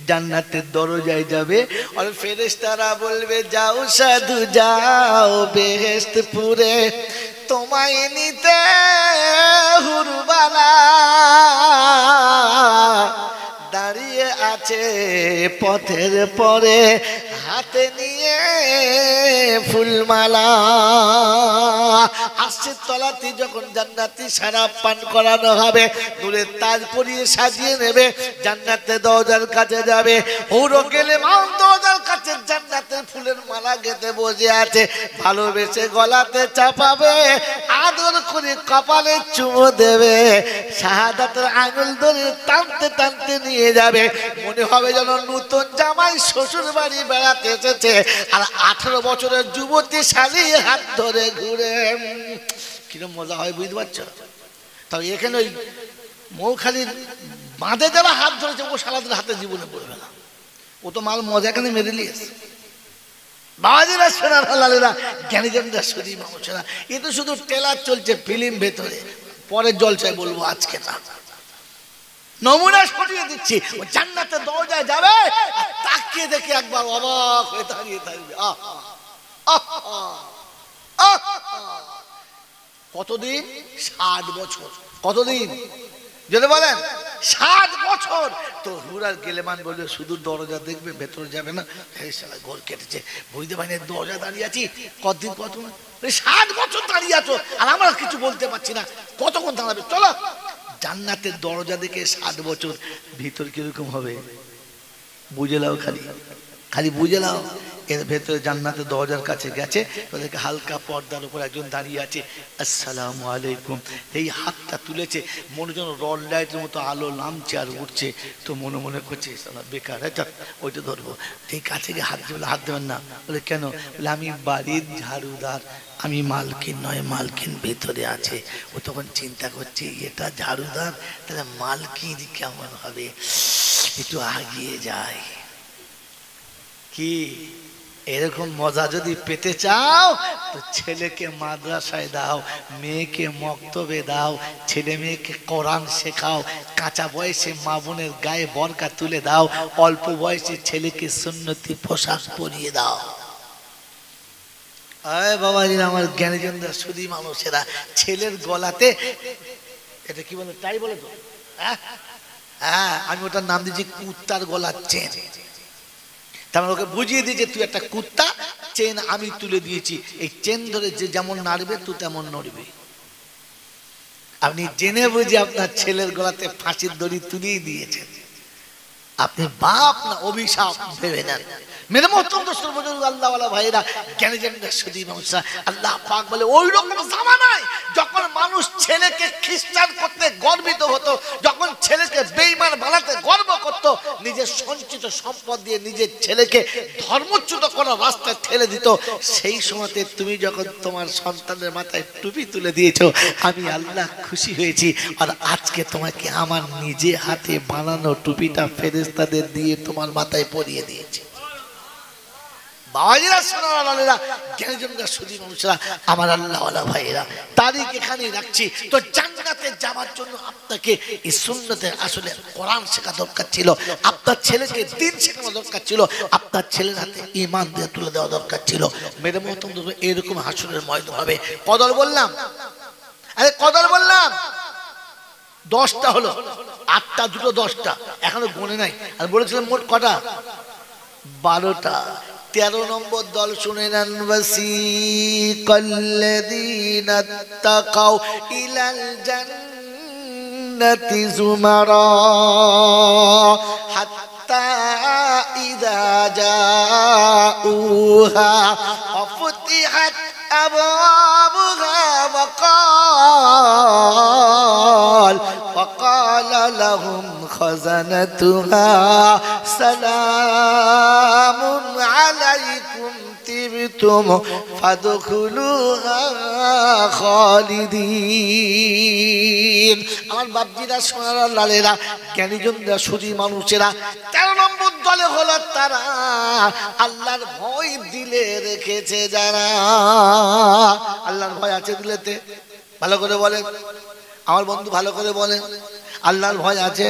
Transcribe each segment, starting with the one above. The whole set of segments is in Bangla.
জান্নাতের দরজায় যাবে আর ফেরেশতারা বলবে যাও সাধু যাও বেহেশতপুরে তোমায় নিতে হুরবালা দাঁড়িয়ে আছে পথের পরে হাতে নিয়ে ফুলমালা আসছে তলাতে যখন জান্নাতি শরাব পান করানো হবে নূরের তাজ পরিয়ে সাজিয়ে নেবে জান্নাতের দরজার কাছে যাবে হুরো গেলে মাও দরজার কাছে জান্নাতের ফুলের মালা গেঁথে বসে আছে ভালোবেসে গলাতে চাপাবে আদর করে কপালে চুমো দেবে শাহাদাতের আঙুল ধরে টানতে টানতে নিয়ে যাবে মনে হবে যেন নতুন জামাই শ্বশুর বাড়ি বেড়াতে এসেছে আর 18 বছরের যুবতী শালী হাত ধরে ঘুরে কিরকম মজা হয় বুঝতে পারছো তাও এখানে ওই মৌখালির বাঁধে যারা হাত ধরেছে ও শালাদের হাতে জীবনে পড়বে না ও তো মাল মজা এখানে মেরে নিয়েছে বাবাজিরা সোনার লালেরা জ্ঞানীজনরা শুধু মানুষেরা এ তো শুধু ট্রেলার চলছে ফিল্ম ভেতরে পরের জলসায় বলবো আজকে না নমুনা সরিয়ে দিচ্ছি ও জান্নাতের দরজায় যাবে তাকিয়ে দেখে একবার অবাক হয়ে দাঁড়িয়ে থাকবে কতদিন 60 বছর কতদিন যদি বলেন 60 বছর তো হুরার গেলেমান বলে শুধু দরজা দেখবে ভেতরে যাবে না এই শালা ঘর কেটেছে বুঝতে পারি না দরজা দাঁড়িয়ে আছি কতদিন কত 60 বছর দাঁড়িয়ে আছো আর আমরা কিছু বলতে পারছি না কতক্ষণ দাঁড়াবে চলো জান্নাতের দরজা দেখে 60 বছর ভিতর কিরকম হবে বুঝে নাও খালি খালি বুঝে নাও এর ভেতরে জান্নাতের দরজার কাছে গেছে ওদেরকে হালকা পর্দার উপর একজন দাঁড়িয়ে আছে আসসালামু আলাইকুম এই হাতটা তুলেছে মনে যেন রড লাইটের মতো আলো নামছে আর উঠছে তো মনে মনে করছে বেকার ওইটা ধরবো এই কাছে গিয়ে হাত দেবে হাত দেবেন না বলে কেন বলে আমি বাড়ির ঝাড়ুদার আমি মালকিন নয় মালকিন ভেতরে আছে ও তখন চিন্তা করছে এটা ঝাড়ুদার তাহলে মালকিন কেমন হবে একটু আগিয়ে যায় কি এরকম মজা যদি পেতে চাও তো ছেলেকে মাদ্রাসায় দাও মেয়েকে মক্তবে দাও ছেলে মেয়েকে কোরআন শেখাও কাঁচা বয়সে মা বোনের গায়ে বরকা তুলে দাও অল্প বয়সে ছেলেকে সুন্নতি পোশাক পরিয়ে দাও আয় বাবাজি আমার জ্ঞানীজনরা শুধু মানুষেরা ছেলের গলাতে এটা কি বলে তাই বলে তো হ্যাঁ আমি ওটার নাম দিয়েছি কুত্তার গলার চেন তার ওকে বুঝিয়ে দিয়েছে তুই একটা কুত্তা চেন আমি তুলে দিয়েছি এই চেন ধরে যে যেমন নাড়বে তুই তেমন নড়বে আপনি জেনে বুঝে আপনার ছেলের গলাতে ফাঁসির দড়ি তুলিয়ে দিয়েছেন আপনি বাপ না অভিশাপ ভেবে নেন মেরে মোহতরম দোস্তর বুজুর্গ আল্লাহওয়ালা ভাইরা জ্ঞানীজনরা শুধু মানুষরা আল্লাহ পাক বলে ওই রকম জামানায় যখন মানুষ ছেলেকে খ্রিস্টান করতে গর্বিত হতো যখন ছেলেকে বেঈমান বানাতে গর্ব করত নিজের সঞ্চিত সম্পদ দিয়ে নিজের ছেলেকে ধর্মচ্যুত করার রাস্তায় ঠেলে দিত সেই সময়তে তুমি যখন তোমার সন্তানের মাথায় টুপি তুলে দিয়েছো আমি আল্লাহ খুশি হয়েছি আর আজকে তোমাকে আমার নিজে হাতে বানানো টুপিটা ফেরেশতাদের দিয়ে তোমার মাথায় পরিয়ে দিয়েছি বাবাজিরা সোনারা জ্ঞানীজনরা শুধু মানুষরা আমার আল্লাহওয়ালা ভাইয়েরা তারিখ এখানে রাখছি তো জান্নাতে যাওয়ার জন্য আপনাকে এই সুন্নতের আসলে কোরআন শেখা দরকার ছিল আপনার ছেলেকে দ্বীন শেখানো দরকার ছিল আপনার ছেলের হাতে ঈমান দিয়ে তুলে দেওয়া দরকার ছিল মেরে মোহতরম এরকম হাসরের ময়দান হবে কদর বললাম আরে কদর বললাম 10টা হলো 8টা দুটো 10টা এখনো গুনে নাই আর বলেছিলাম মোট কটা 12টা 13 নম্বর দল শুনে নেন ওয়াসিকাল্লাযীনা তাকাউ ইলাল জান্নাতি যুমারা হাত্তা ইযা জাউহা ওয়াফতিহাত আবওয়াবুহা وقال لهم خزنتها سلام عليكم طبتم فادخلوها خالدين আমার বাপজিরা সোনারা লালেরা জ্ঞানীজনরা সুধী মানুষেরা 13 নম্বর দলে হলো তারা আল্লাহর ভয় দিলে রেখেছে যারা আল্লাহর ভয় আছে দিলেতে ভালো করে বলেন আমার বন্ধু ভালো করে বলেন আল্লাহর ভয় আছে?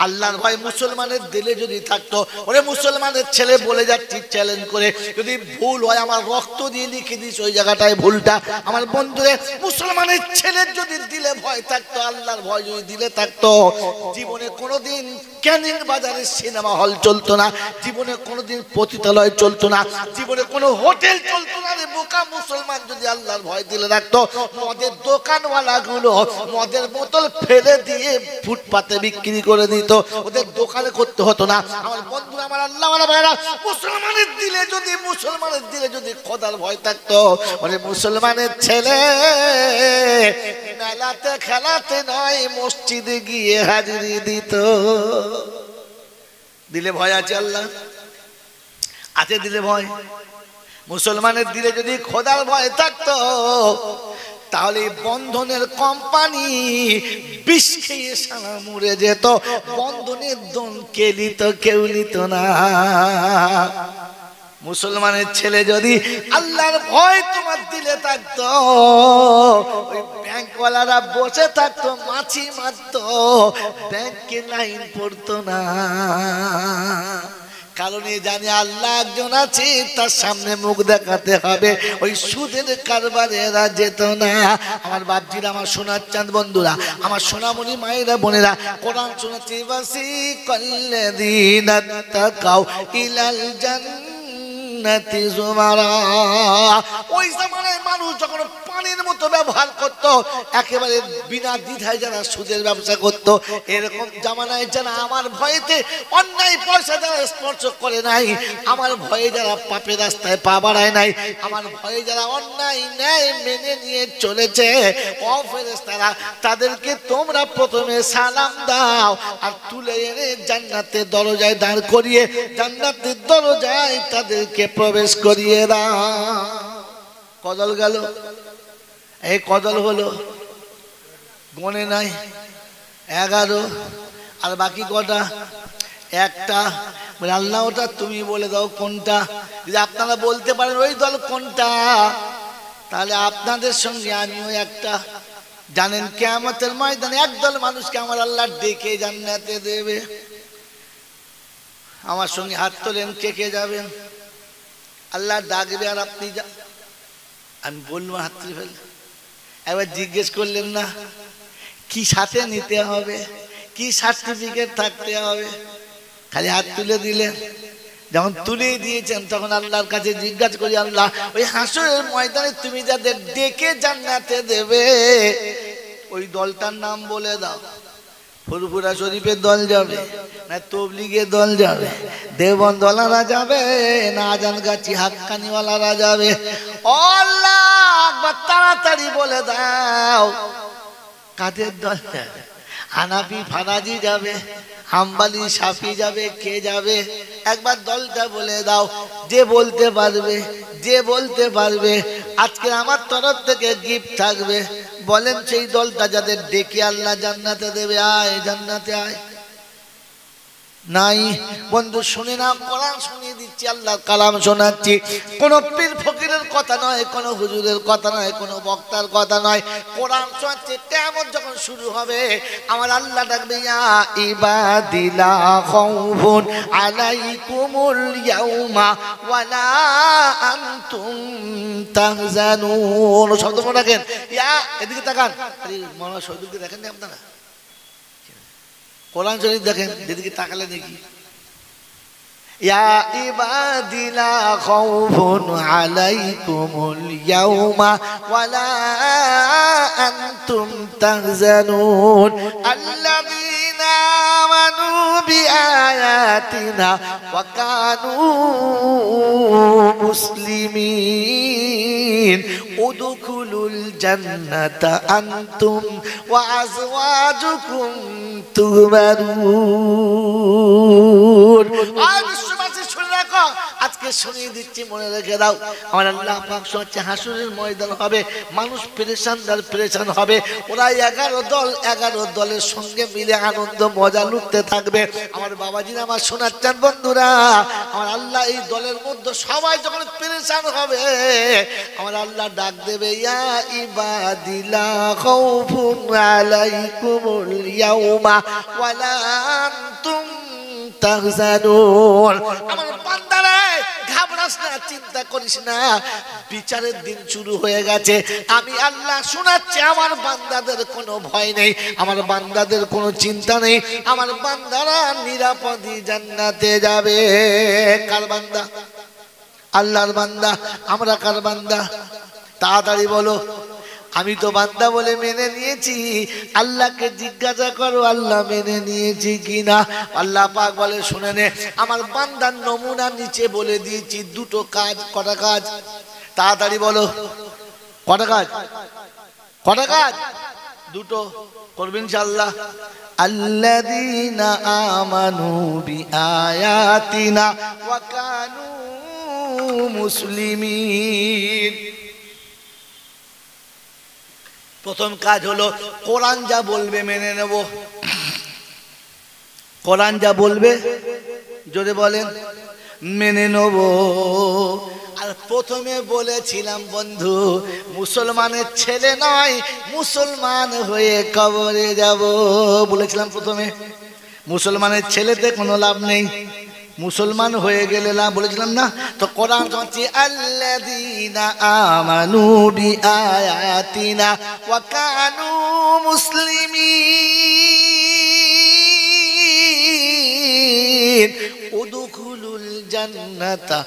আল্লাহর ভয় মুসলমানের দিলে যদি থাকতো, ওরে মুসলমানের ছেলে বলে যাচ্ছি চ্যালেঞ্জ করে, যদি ভুল হয় আমার রক্ত দিয়ে লিখে দিস ওই জায়গাটায় ভুলটা। আমার বন্ধুরে, মুসলমানের ছেলের যদি দিলে ভয় থাকতো, আল্লাহর ভয় যদি দিলে থাকতো, জীবনে কোনোদিন ক্যানিং বাজারে সিনেমা হল চলতো না, জীবনে কোনোদিন পতিতালয় চলতো না, জীবনে কোনো হোটেল চলতো না রে বোকা। মুসলমান যদি আল্লাহর ভয় দিলে রাখতো, মদের দোকানওয়ালা গুলো মদের বোতল ফেলে দিয়ে ফুটপাতে বিক্রি করে দিত, ওদের দোকানে করতে হতো না। আমার বন্ধু, আমার আল্লাহওয়ালা ভাইরা, মুসলমানের দিলে যদি খোদার ভয় থাকতো, মানে মুসলমানের ছেলে মেলাতে খেলাতে নয় মসজিদে গিয়ে হাজিরি দিত। দিলে ভয় আছে? আল্লাহ আছে দিলে ভয়? মুসলমানের দিলে যদি খোদার ভয় থাকতো, তাহলে বন্ধনের কোম্পানি বিষ খেয়ে সারা মরে যেত। বন্ধনের দন কে নিত? কেউ নিত না। মুসলমানের ছেলে যদি আল্লাহর ভয় তোমার দিলে থাকতো, ওই ব্যাংকওয়ালারা বসে থাকতো, মাছি মারতো, ব্যাংকে লাইন পড়তো না। কারণ জানি আল্লাহ একজন আছে, তার সামনে মুখ দেখাতে হবে। ওই সুদের কারবারে এরা যেত না। আমার বাপজিরা, আমার সোনার চাঁদ বন্ধুরা, আমার সোনামণি মায়েরা বোনেরা, কোরআন শোনাচ্ছি, বাসি কাল্লাযীনা তাকাউ ইলাল জান্নাতি যুমারা। ওই জামানায় মানুষ যখন পানির মতো ব্যবহার করত, একেবারে বিনা দ্বিধায় যারা সুদের ব্যবসা করত, এরকম জামানায় যারা আমার ভয়েতে অন্যায় পয়সা যারা স্পর্শ করে নাই, আমার ভয়ে যারা পাপের রাস্তায় পা বাড়ায় নাই, আমার ভয়ে যারা অন্যায় ন্যায় মেনে নিয়ে চলেছে, ও ফেরেশতারা, তাদেরকে তোমরা প্রথমে সালাম দাও আর তুলে এনে জান্নাতের দরজায় দাঁড় করিয়ে জান্নাতের দরজায় তাদেরকে প্রবেশ করিয়ে দাও। কদল গেল, এই কদল হলো, গনে নাই 11, আর বাকি কটা? একটা। আল্লাহ ওটা তুমি বলে দাও কোনটা। যদি আপনারা বলতে পারেন ওই দল কোনটা, তাহলে আপনাদের সঙ্গে আমিও একটা। জানেন কিয়ামতের ময়দানে একদল মানুষকে আমার আল্লাহ ডেকে জান্নাতে দেবে। আমার সঙ্গে হাত তোলেন, কে কে যাবেন? আল্লাহ ডাকবে আর আপনি আমি বলবো হাত তুলে ফেল। একবার জিজ্ঞেস করলেন না কি সাথে নিতে হবে, কি সার্টিফিকেট থাকতে হবে? খালি হাত তুলে দিলেন। যখন তুলে দিয়েছেন তখন আল্লাহর কাছে জিজ্ঞাসা করি, আল্লাহ ওই হাসরের ময়দানে তুমি যাদের ডেকে জান্নাতে দেবে, ওই দলটার নাম বলে দাও। ফুরফুরা শরীফের দল যাবে না তবলিগের দল যাবে, দেওবন্দওয়ালারা যাবে না আজানগাছি হাক্কানিওয়ালারা যাবে? আল্লাহ একবার তাড়াতাড়ি বলে দাও কাদের দল যাবে। হানাফি ফারাজি যাবে, হাম্বালি শাফি যাবে, কে যাবে? একবার দলটা বলে দাও। যে বলতে পারবে, যে বলতে পারবে, আজকে আমার তরফ থেকে গিফট থাকবে। বলেন সেই দলটা যাদের ডেকে আল্লাহ জান্নাতে দেবে, আয় জান্নাতে আয়। নাই বন্ধু, শুনে না, কোরআন শুনিয়ে দিচ্ছি, আল্লাহর কালাম শোনাচ্ছি। কোন পীর ফকিরের কথা নয়, কোন হুজুরের কথা নয়, কোন বক্তার কথা নয়, কোরআন শোনাচ্ছি। কিয়ামত যখন শুরু হবে, আমার আল্লাহ ডাকবে, ইয়া ইবাদি লা খাউফুন আলাইকুমুল ইয়াউমা ওয়ালা আনতুম তাহজানুন। শব্দ মনে রাখেন। ইয়া, এদিকে তাকান, আরে মাওলানা শহীদুলকে দেখেন না আপনারা? কোরআন শরীফ দেখেন, যেদিকে তাকালে দেখি, ইয়া ইবাদি লা খাউফুন আলাইকুমুল ইয়াউমা ওয়ালা আনতুম তাহজানুন আল্লাযীনা আমানু বিআয়াতিনা ওয়া কানু মুসলিমিন উদখুলুল জান্নাতা আনতুম ওয়া আজওয়াজুকুম তুহবারুন। আজকে শুনিয়ে দিচ্ছি, মনে রেখে দাও। আমার আল্লাহ পাক হচ্ছে হাসরের ময়দান হবে, মানুষ পেরেশান আর পেরেশান হবে। ওরা 11 দল, 11 দলের সঙ্গে মিলে আনন্দ মজা লুটতে থাকবে। আমার বাবাজিরা, আমার সোনার চাঁদ বন্ধুরা, আমার আল্লাহ এই দলের মধ্যে সবাই যখন পেরেশান হবে আমার আল্লাহ ডাক দেবে, ইয়া ইবাদি লা খাউফুন আলাইকুমুল ইয়াউমা ওয়ালা আনতুম তাহজানুন। আমার বান্দারা ঘাবড়াস না, চিন্তা করিস না, বিচারের দিন শুরু হয়ে গেছে। আমি আল্লাহ শোনাচ্ছি, আমার বান্দাদের কোনো ভয় নেই, আমার বান্দাদের কোনো চিন্তা নেই, আমার বান্দারা নিরাপদে জান্নাতে যাবে। কার বান্দা? আল্লাহর বান্দা। আমরা কার বান্দা? তাড়াতাড়ি বলো। আমি তো বান্দা বলে মেনে নিয়েছি, আল্লাহকে জিজ্ঞাসা করো আল্লাহ মেনে নিয়েছি কিনা। আল্লাহ পাক বলে, শুনে নে, আমার বান্দার নমুনা নিচে বলে দিয়েছি, দুটো কাজ। কটা কাজ? তাড়াতাড়ি বলো, কটা কাজ? কটা কাজ? দুটো। করবেন ইনশাআল্লাহ। আল্লাযীনা আমানু বিআয়াতিনা ওয়া কানু মুসলিমিন। প্রথম কাজ হলো কোরআন যা বলবে মেনে নেব। কোরআন যা বলবে, জোরে বলেন, মেনে নেব। আর প্রথমে বলেছিলাম বন্ধু, মুসলমানের ছেলে নয়, মুসলমান হয়ে কবরে যাব। বলেছিলাম প্রথমে, মুসলমানের ছেলেতে কোনো লাভ নেই, মুসলমান হয়ে গেলে লাভ। বলেছিলাম না? তো কোরআন হচ্ছে আল্লাযীনা আমানু বিআয়াতিনা ওয়া কানু মুসলিমিন উদখুলুল জান্নাতা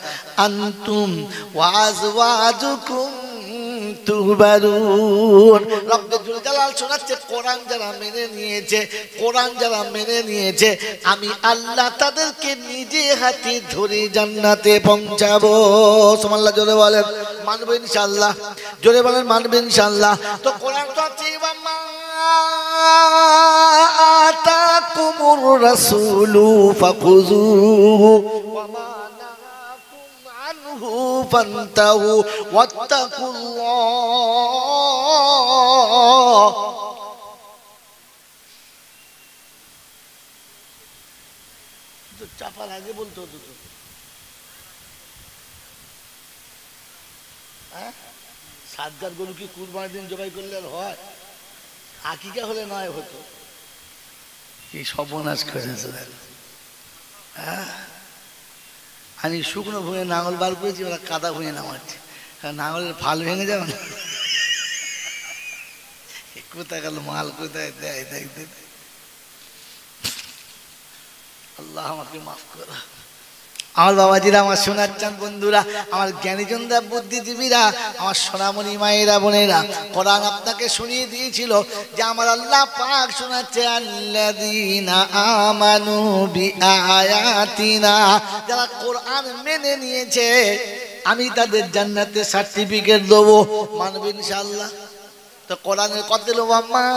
আনতুম ওয়া আজওয়াজুকুম তুহবারুন। রব্বুল জালাল শোনাচ্ছে, কোরআন যারা মেনে নিয়েছে, কোরআন যারা মেনে নিয়েছে, আমি আল্লাহ তাদেরকে নিজে হাতে ধরে জান্নাতে পৌঁছাবো। সুবহানাল্লাহ। জোরে বলেন মানবেন ইনশাআল্লাহ। জোরে বলেন মানবেন ইনশাআল্লাহ। তো কোরআন তো আছে, মা আতাকুমুর রাসূলু ফাখুযুহু ওয়া মা فانتهوا واتقوا الله। চাপার আগে বলতে হতো তো, সাতগার গরু কি কুরবানির দিন জবাই করলে আর হয়? আকিকা হলে নয় হতো। এই সর্বনাশ করেছে। আমি শুকনো ভুঁয়ে নাঙল বার করেছি, ওরা কাদা ভুঁয়ে নামাচ্ছে, নাঙলের ফাল ভেঙে যাবে না। কোথায় গেল মাল, কোথায় দেয় দেখতে। আল্লাহ আমাকে মাফ করো। আমার বাবাজিরা, আমার সোনার চাঁদ বন্ধুরা, আমার জ্ঞানীজনরা, বুদ্ধিজীবীরা, আমার সোনামণি মায়েরা, বোনেরা, কোরআন আপনাকে শুনিয়ে দিয়েছিল যে আমার আল্লাহ পাক শোনাচ্ছে, আল্লাযীনা আমানু বিআয়াতিনা, যারা কোরআন মেনে নিয়েছে আমি তাদের জান্নাতে সার্টিফিকেট দেবো। মানবে ইনশাআল্লাহ? তো কোরআনের কথা হলো, মা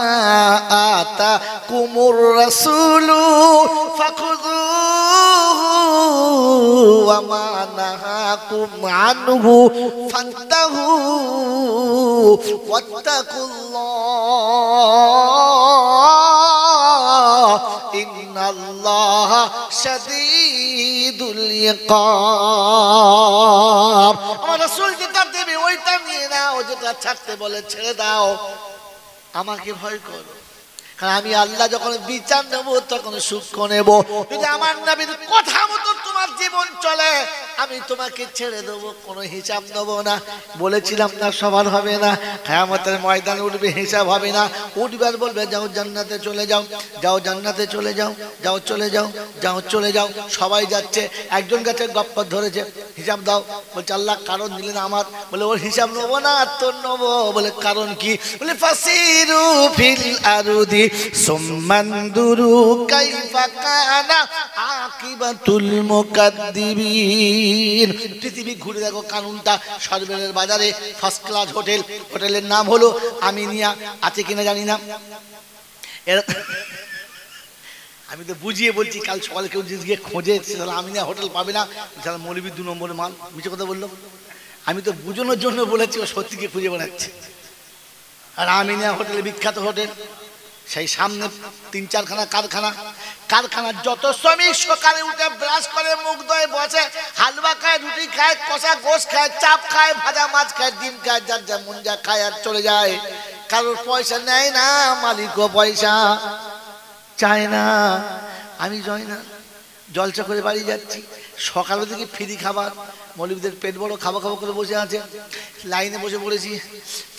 আতাকুমুর রাসূলু ফাখুযুহু ওয়া মা নাহাকুম আনহু ফান্তাহু ওয়াত্তাকুল্লাহ ইন্নাল্লাহা শাদীদুল ইকাব। আমার রাসূল যেটা দেবে ওইটা নিয়ে নাও, যেটা ছাড়তে বলে ছেড়ে দাও। আমাকে ভয় করো, কারণ আমি আল্লাহ যখন বিচার নেব তখন সূক্ষ্ম নেব। যদি আমার নবীর কথা মতো তোমার জীবন চলে, আমি তোমাকে ছেড়ে দেবো, কোনো হিসাব নেব না। বলেছিলাম না সবার হবে না, কিয়ামতের ময়দানে উঠবে, হিসাব হবে না। উঠবে আর বলবে, যাও জান্নাতে চলে যাও, যাও জান্নাতে চলে যাও, যাও চলে যাও, যাও চলে যাও। সবাই যাচ্ছে, একজন গাছে গপ্পর ধরেছে, হিসাব দাও। বলছে আল্লাহ কারণ দিলেন আমার। বলে ওর হিসাব নেবো না, তোর নেবো। বলে কারণ কি? বলে ফাসিরু ফিল আরদি সুম্মানদুরু কাইফা কানা আকিবাতুল মুকাদ্দিবিন। পৃথিবী ঘুরে দেখো, কানুনটা সরবেলের বাজারে ফার্স্ট ক্লাস হোটেল, হোটেলের নাম হলো আমিনিয়া, আছে কিনা জানি না। আমি তো বুঝিয়ে বলছি, কাল সকালে কেউ গিয়ে খোঁজে তাহলে আমিনিয়া হোটেল পাবে না, তাহলে মৌলবী 2 নম্বরের মাল। মিছে কথা বললো। আমি তো বুঝানোর জন্য বলেছি, ও সত্যিকে খুঁজে বেড়াচ্ছে। আর আমিনিয়া হোটেল বিখ্যাত হোটেল, সেই সামনে 3-4 খানা কারখানা, কারখানার যত শ্রমিক সকালে উঠে ব্রাশ করে, মুখ ধুয়ে বসে, হালুয়া খায়, রুটি খায়, কষা গোশ খায়, চাপ খায়, ভাজা মাছ খায়, ডিম খায়, যার যা মন যা খায় আর চলে যায়। কারোর পয়সা নেয় না, মালিকও পয়সা চায় না। আমি যাই না, জলসা করে বাড়ি যাচ্ছি, সকালে থেকে ফ্রি খাবার, মৌলবীদের পেট বড়, খাবো খাবো করে বসে আছে, লাইনে বসে পড়েছি,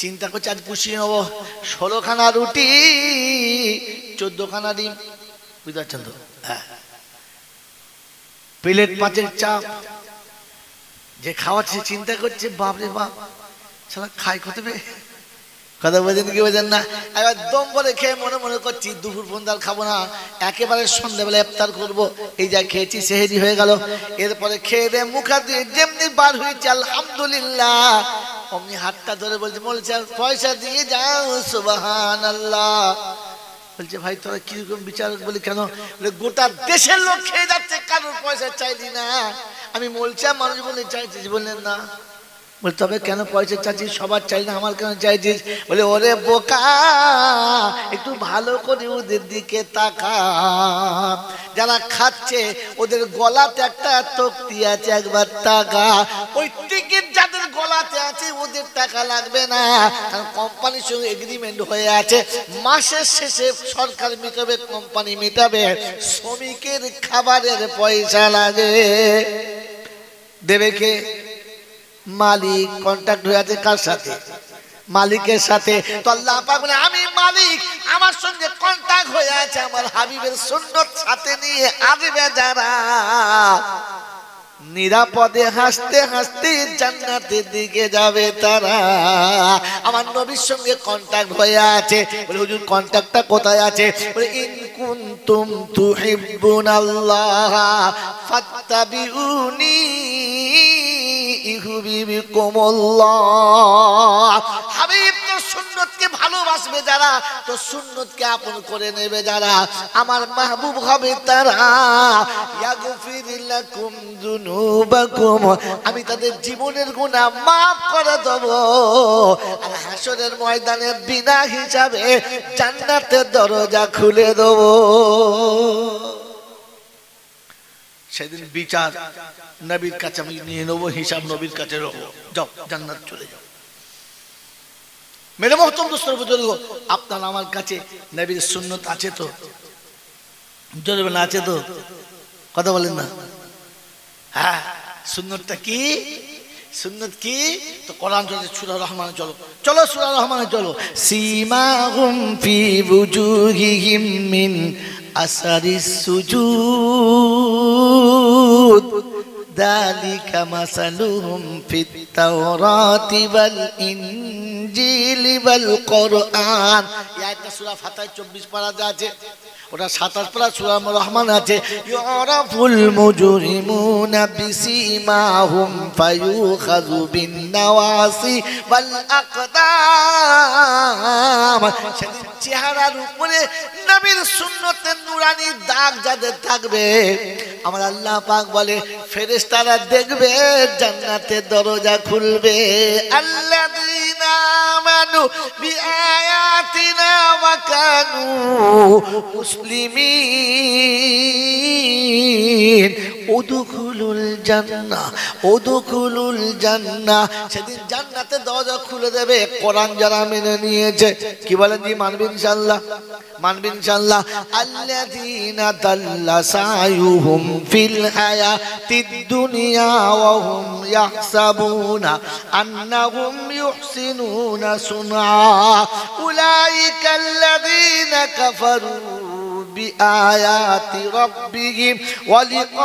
চিন্তা করছি আজ পুষিয়ে নেবো 16 খানা রুটি, 14 খানা ডিম, বুঝতে পারছেন তো? হ্যাঁ, প্লেট 5-এর চাপ, যে খাওয়াচ্ছে চিন্তা করছে বাপরে বাপ, শালা খাই কত বে, কথা বোঝেন কি বোঝেন না? এবার দম বলে খেয়ে মনে মনে করছি দুপুর পন্দাল খাবো না, একেবারে সন্ধ্যেবেলা ইফতার করবো। এই যা খেয়েছি সেহেরি হয়ে গেল। এরপরে খেয়ে দিয়ে মুখা দিয়ে যেমনি বার হয়েছে আলহামদুলিল্লাহ, অমনি হাতটা ধরে বলছে, বলছে পয়সা দিয়ে যাও, সুবহানাল্লাহ। বলছে ভাই তোরা কিরকম বিচারক? বলি কেন? গোটা দেশের লোক খেয়ে যাচ্ছে, কারোর পয়সা চাইলি না। আমি বলছি মানুষ বলে চাইছিস? বললেন না। বলে তবে কেন পয়সা চাইছিস? সবার চাই না, আমার কেন চাইছিস? বলে ওরে বোকা, একটু ভালো করে ওদের দিকে তাকা, যারা খাচ্ছে ওদের গলাতে একটা তক্তি আছে, একবার টাকা, ওই টিকিট যাদের গলাতে আছে ওদের টাকা লাগবে না, কারণ কোম্পানির সঙ্গে এগ্রিমেন্ট হয়ে আছে, মাসের শেষে সরকার মিটাবে, কোম্পানি মিটাবে, শ্রমিকের খাবারের পয়সা লাগে। দেবে কে? মালিক। কন্ট্রাক্ট হয়ে আছে কার সাথে? মালিকের সাথে। তো আল্লাহ পাক বলে আমি মালিক, আমার সঙ্গে কন্ট্রাক্ট হয়ে আছে, আমার হাবিবের সুন্নত সাথে নিয়ে আসবে যারা, নিরাপদে হাসতে হাসতে জান্নাতের দিকে যাবে তারা। আমার নবীর সঙ্গে কন্ট্রাক্ট হয়ে আছে। বলে হুজুর কন্ট্রাক্টটা কোথায় আছে? বলে ইন কুনতুম তুহিব্বুনাল্লাহ ফাত্তাবিউনি ইউহিব্বুকুমুল্লাহ। হাবিব তো সুন্নতকে ভালোবাসবে যারা, তো সুন্নতকে আপন করে নেবে যারা, আমার মাহবুব হবে তারা। ইয়াগফির লাকুম যুনুবাকুম, আমি তাদের জীবনের গুনাহ maaf করে দেব, আর হাসরের ময়দানে বিনা হিসাবে জান্নাতের দরজা খুলে দেব। সেদিন বিচার নবীর কাছে আমি নিয়ে নেবো, হিসাব নবীর কাছে রাখবো। যাও জান্নাত চলে যাও। মেরে মহতরম দোস্তর বুজুর্গ, আপনার আমার কাছে নবীর সুন্নত আছে তো? জোরে বলেন আছে তো? কথা বলেন না? হ্যাঁ, সুন্নতটা কি? সুন্নত কি? তো কোরআন চলছে, সূরা রহমানে চলো, চলো সূরা রহমানে চলো। সীমাহুম ফি বুজুহিহিম মিন আসারিস সুজুদ যালিকা মাসালুহুম ফিত তাওরাতি ওয়াল ইনজিলি ওয়াল কোরআন। এই আয়াতটা সূরা ফাতিহার 24 পারাতে আছে, ওটা 27 পারা সূরা রহমান আছে। ইউরাফুল মুজরিমুনা বিসীমাহুম ফায়ুখাযু বিন নাওয়াসি ওয়াল আকদাম। সেদিন চেহারার উপরে নবীর সুন্নতের নুরানি দাগ যাদের থাকবে, আমার আল্লাহ পাক বলে ফেরেশতারা দেখবে, জান্নাতের দরজা খুলবে। আল্লাযীনা আমানু বিআয়াতিনা ওয়া কানু মুসলিমিন উদখুলুল জান্নাহ উদখুলুল জান্নাহ। সেদিন জান্নাতের দরজা খুলে দেবে কোরআন যারা মেনে নিয়েছে। কি বলেন? জি মানবেন ইনশাআল্লাহ, মানবেন ইনশাআল্লাহ। আল্লাযীনা দাল্লা সায়ুহুম ফিল হায়াতিদ দুনিয়া ওয়া হুম ইয়াহসাবুনা আন্নাহুম ইউহসিনুনা সুনআ উলাইকাল্লাযীনা কাফারু বিআয়াতি রাব্বিহিম ওয়া লিকাইহি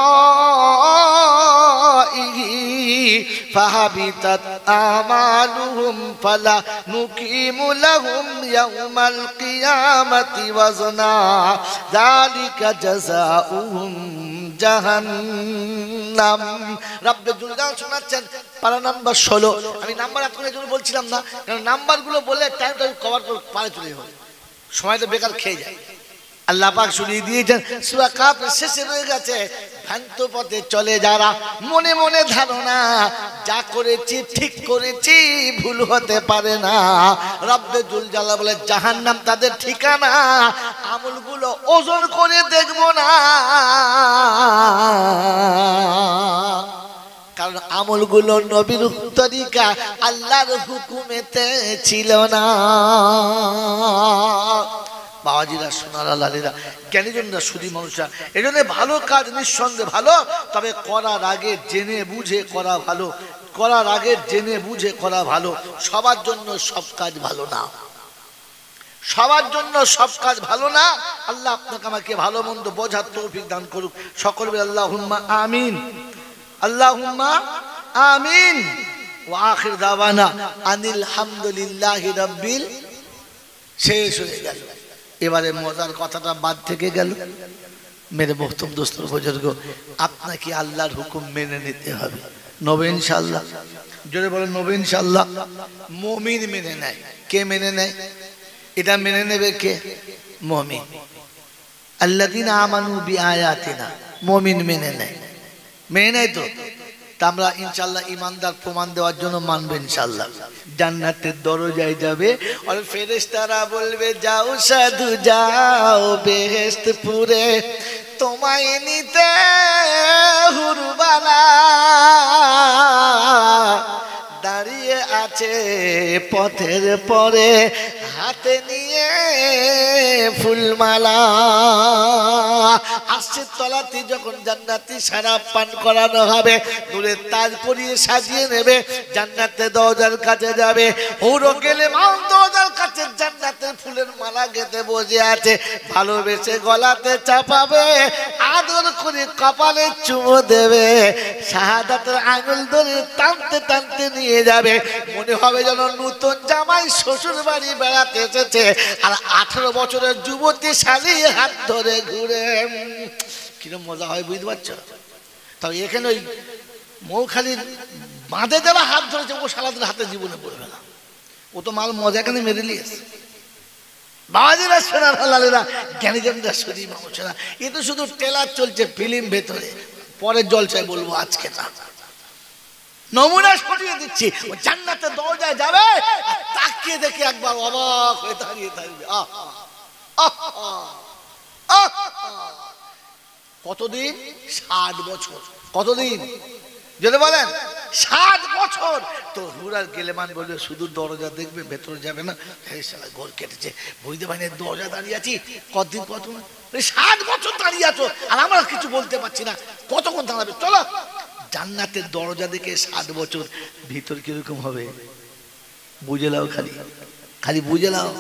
ফাহাবিতাত আমালুহুম ফালা নুকিমু লাহুম ইয়াওমাল কিয়ামাতি ওয়াজনা যালিকা জাযাউহুম জাহান্নাম। রব্বে জুলজালাল শোনাচ্ছেন পারা নাম্বার 16। আমি নাম্বার এতক্ষণ জন্য বলছিলাম না, কারণ নাম্বারগুলো বলে টাইমটা কভার করে পারে চলে যাবে, সময়টা বেকার খেয়ে যায়। আল্লাহ পাক শুনিয়ে দিয়েছেন সূরা কাফ শেষে রয়ে গেছে, ভ্রান্ত পথে চলে যারা, মনে মনে ধারণা যা করেছি ঠিক করেছি, ভুল হতে পারে না। রব্বে জুল জালাল বলে জাহান্নাম তাদের ঠিকানা, আমলগুলো ওজন করে দেখবো না, কারণ আমলগুলো নবীর তরিকা আল্লাহর হুকুমেতে ছিল না। বাবাজিরা, সোনারা, লালীরা, জ্ঞানীজনরা, সুধী মানুষরা, এই জন্য ভালো কাজ নিঃসন্দেহে ভালো, তবে করার আগে জেনে বুঝে করা ভালো, করার আগে জেনে বুঝে করা ভালো। সবার জন্য সব কাজ ভালো না, সবার জন্য সব কাজ ভালো না। আল্লাহ আপনাকে আমাকে ভালো মন্দ বোঝার তৌফিক দান করুক। সকলে আল্লাহুম্মা আমিন, আল্লাহুম্মা আমিন। ওয়া আখির দাওয়ানা আনিল হামদুলিল্লাহি রাব্বিল। শেষ হয়ে গেল। এবারে মজার কথাটা বাদ থেকে গেল। মেরে মোহতরম দোস্তর বুজুর্গ, আপনাকে আল্লাহর হুকুম মেনে নিতে হবে। নবে ইনশাআল্লাহ, জোরে বলেন নবে ইনশাআল্লাহ। মুমিন মেনে নেয়। কে মেনে নেয়? এটা মেনে নেবে কে? মুমিন। আল্লাযীনা আমানু বিআয়াতিনা, মুমিন মেনে নেয়। মেনে নেয় তো? তা আমরা ইনশাআল্লাহ ইমানদার প্রমাণ দেওয়ার জন্য মানবে ইনশাআল্লাহ। জান্নাতের দরজায় যাবে আর ফেরেশতারা বলবে যাও সাধু যাও বেহেশতপুরে, তোমায় নিতে হুরবালা দাঁড়িয়ে আছে পথের পরে, হাতে নিয়ে ফুলমালা। আরশের তলাতে যখন জান্নাতি শরাব পান করানো হবে, নূরের তাজ পরিয়ে সাজিয়ে নেবে, জান্নাতের দরজার কাছে যাবে, হুরো গেলে মাও দরজার কাছে জান্নাতের ফুলের মালা গেঁথে বসে আছে, ভালোবেসে গলাতে চাপাবে, আদর করে কপালে চুমো দেবে, শাহাদাতের আঙুল ধরে টানতে টানতে নিয়ে যাবে। মনে হবে যেন নতুন জামাই শ্বশুর বাড়ি বেড়াতে এসেছে, আর 18 বছরের যুবতী শালী হাত ধরে ঘুরে। কিরম মজা হয় বুঝতে পারছো? তবে এখানে ওই মৌখালির বাঁধে যারা হাত ধরেছে ও সারাদিন হাতে জীবনে পড়বে না, ও তো মাল মজা এখানে মেরে নিয়েছে। বাবাজিরা, সোনারা, লালীরা, জ্ঞানীজনরা, সুধী মানুষেরা, এ তো শুধু ট্রেলার চলছে ফিল্ম ভেতরে, পরের জলসায় বলবো, আজকে না। নমুনা সরিয়ে দিচ্ছি, ও জান্নাতের দরজায় যাবে, তাকিয়ে দেখে একবার অবাক হয়ে দাঁড়িয়ে থাকবে। কতদিন? 60 বছর। কতদিন? যদি বলেন 60 বছর। তো হুরার গেলেমান বলবে শুধু দরজা দেখবে, ভেতরে যাবে না। ঘর কেটেছে, বুঝতে পারি দরজা দাঁড়িয়ে আছি কতদিন, কত 60 বছর দাঁড়িয়ে আছো, আর আমরা কিছু বলতে পারছি না, কতক্ষণ দাঁড়াবে? চলো জান্নাতের দরজা দেখে 60 বছর, ভিতর কিরকম হবে বুঝে নাও, খালি খালি বুঝে নাও।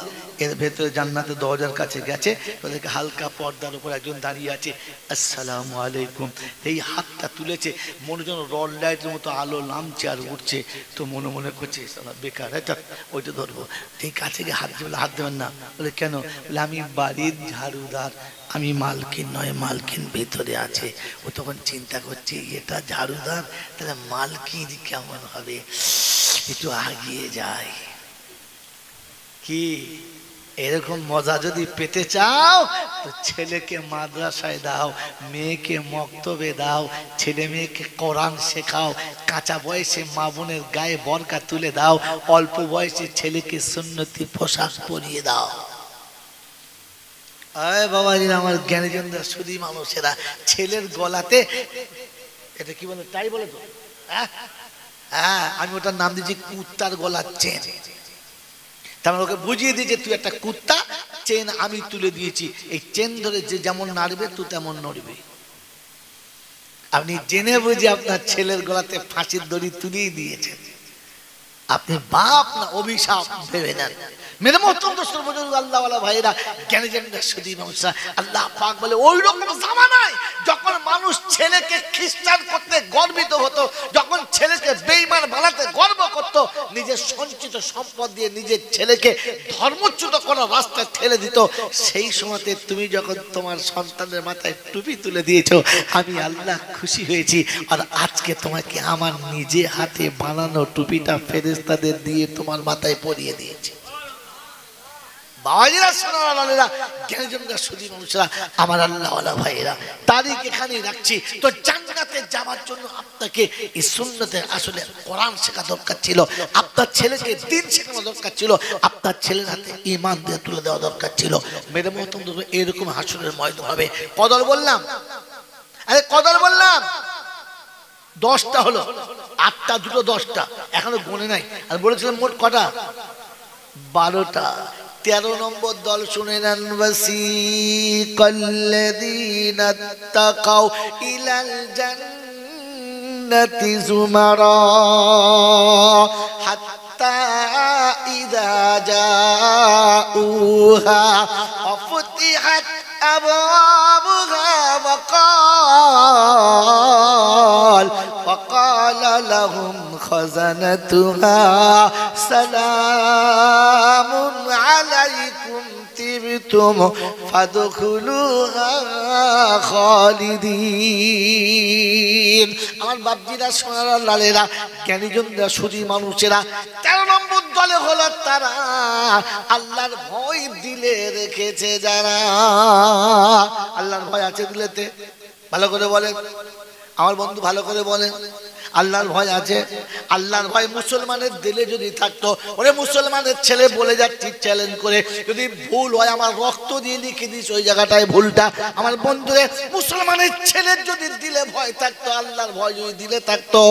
এর ভেতরে জান্নাতের দরজার কাছে গেছে, ওদেরকে হালকা পর্দার উপর একজন দাঁড়িয়ে আছে, আসসালামু আলাইকুম, এই হাতটা তুলেছে, মনে যেন রড লাইটের মতো আলো নামছে আর উঠছে। তো মনে মনে করছে বেকার, এটা ওইটা ধরবো। এই কাছে গিয়ে হাত দেবেন, হাত দেবেন না। বলে কেন? বলে আমি বাড়ির ঝাড়ুদার, আমি মালকিন নয়, মালকিন ভেতরে আছে। ও তখন চিন্তা করছে এটা ঝাড়ুদার, তাহলে মালকিন কেমন হবে, একটু আগিয়ে যায়। কি এরকম মজা যদি পেতে চাও তো ছেলেকে মাদ্রাসায় দাও, মেয়েকে মক্তবে দাও, ছেলে মেয়েকে কোরআন শেখাও, কাঁচা বয়সে মা বোনের গায়ে বরকা তুলে দাও, অল্প বয়সে ছেলেকে সুন্নতি পোশাক পরিয়ে দাও। আয় বাবাজি, আমার জ্ঞানীজনরা, সুধী মানুষেরা, ছেলের গলাতে এটা কি বলে, তাই বলে তো? হ্যাঁ, আমি ওটার নাম দিয়েছি কুত্তার গলার চেন। তার মানে ওকে বুঝিয়ে দিয়েছে তুই একটা কুত্তা, চেন আমি তুলে দিয়েছি, এই চেন ধরে যে যেমন নাড়বে তুই তেমন নড়বে। আপনি জেনে বুঝে আপনার ছেলের গলাতে ফাঁসির দড়ি তুলিয়ে দিয়েছেন, আপনি বাপ না অভিশাপ ভেবে নেন। মেরে মোহতরম দোস্তর বুজুর্গ, আল্লাহওয়ালা ভাইরা, জ্ঞানীজনরা, সুধী মানুষরা, আল্লাহ পাক বলে ওই রকম জামানায় যখন মানুষ ছেলেকে খ্রিস্টান করতে গর্বিত হতো, যখন ছেলেকে বেঈমান বানাতে গর্ব করত, নিজের সঞ্চিত সম্পদ দিয়ে নিজের ছেলেকে ধর্মচ্যুত করার রাস্তায় ঠেলে দিত, সেই সময়তে তুমি যখন তোমার সন্তানের মাথায় টুপি তুলে দিয়েছো, আমি আল্লাহ খুশি হয়েছি। আর আজকে তোমাকে আমার নিজে হাতে বানানো টুপিটা ফেরেশতাদের দিয়ে তোমার মাথায় পরিয়ে দিয়েছি। বাবাজিরা সোনারা জ্ঞানীজনরা সুধী মানুষরা আমার আল্লাহওয়ালা ভাইয়েরা, তারিখ এখানে রাখছি। তো জান্নাতে যাওয়ার জন্য আপনাকে এই সুন্নতের আসলে কোরআন শেখা দরকার ছিল, আপনার ছেলেকে দিন শেখানো দরকার ছিল, আপনার ছেলের হাতে ঈমান দিয়ে তুলে দেওয়া দরকার ছিল। মেরে মহতম এরকম হাসরের ময়দান হবে। কদর বললাম, আরে কদর বললাম 10টা হলো, 8টা দুটো 10টা এখনো গোনে নাই। আর বলেছিলাম মোট কটা? 12টা। 13 নম্বর দল শুনে নেন। ওয়াসিকাল্লাযীনা তাকাউ ইলাল জান্নাতি যুমারা হাত্তা ইযা জাউহা ওয়াফতিহাত আবওয়াবুহা وقال لهم خزنتها سلام عليكم طبتم فادخلوها خالدين। আমার বাপজিরা সোনারা লালেরা জ্ঞানীজনরা সুধী মানুষেরা 13 নম্বর দলে হলো তারা আল্লাহর ভয় দিলে রেখেছে যারা। আল্লাহর ভয় আছে দিলেতে? ভালো করে বলেন আমার বন্ধু, ভালো করে বলেন আল্লাহর ভয় আছে? আল্লাহর ভয় মুসলমানের দিলে যদি থাকতো, ওরে মুসলমানের ছেলে বলে যাচ্ছি চ্যালেঞ্জ করে, যদি ভুল হয় আমার রক্ত দিয়ে লিখে দিস ওই জায়গাটায় ভুলটা। আমার বন্ধুরে মুসলমানের ছেলের যদি দিলে ভয় থাকতো, আল্লাহর ভয় যদি দিলে থাকতো,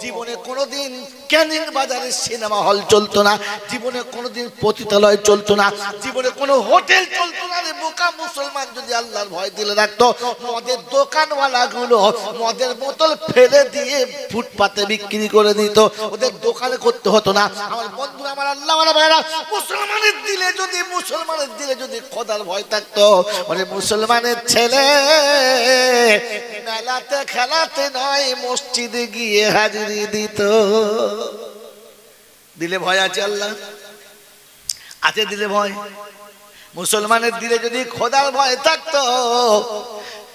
জীবনে কোনোদিন ক্যানিং বাজারে সিনেমা হল চলতো না, জীবনে কোনোদিন পতিতালয় চলতো না, জীবনে কোনো হোটেল চলতো না। রে বোকা মুসলমান যদি আল্লাহর ভয় দিলে রাখতো, মদের দোকানওয়ালা গুলো মদের বোতল ফেলে দিয়ে ফুটপাতে বিক্রি করে দিত, ওদের দোকানে করতে হতো না। আমার বন্ধুরা, আমার আল্লাহওয়ালা ভাইরা, মুসলমানের দিলে যদি খোদার ভয় থাকতো, মানে মুসলমানের ছেলে মেলাতে খেলাতে নয় মসজিদে গিয়ে হাজিরি দিত। দিলে ভয় আছে? আল্লাহ আছে দিলে ভয়? মুসলমানের দিলে যদি খোদার ভয় থাকতো,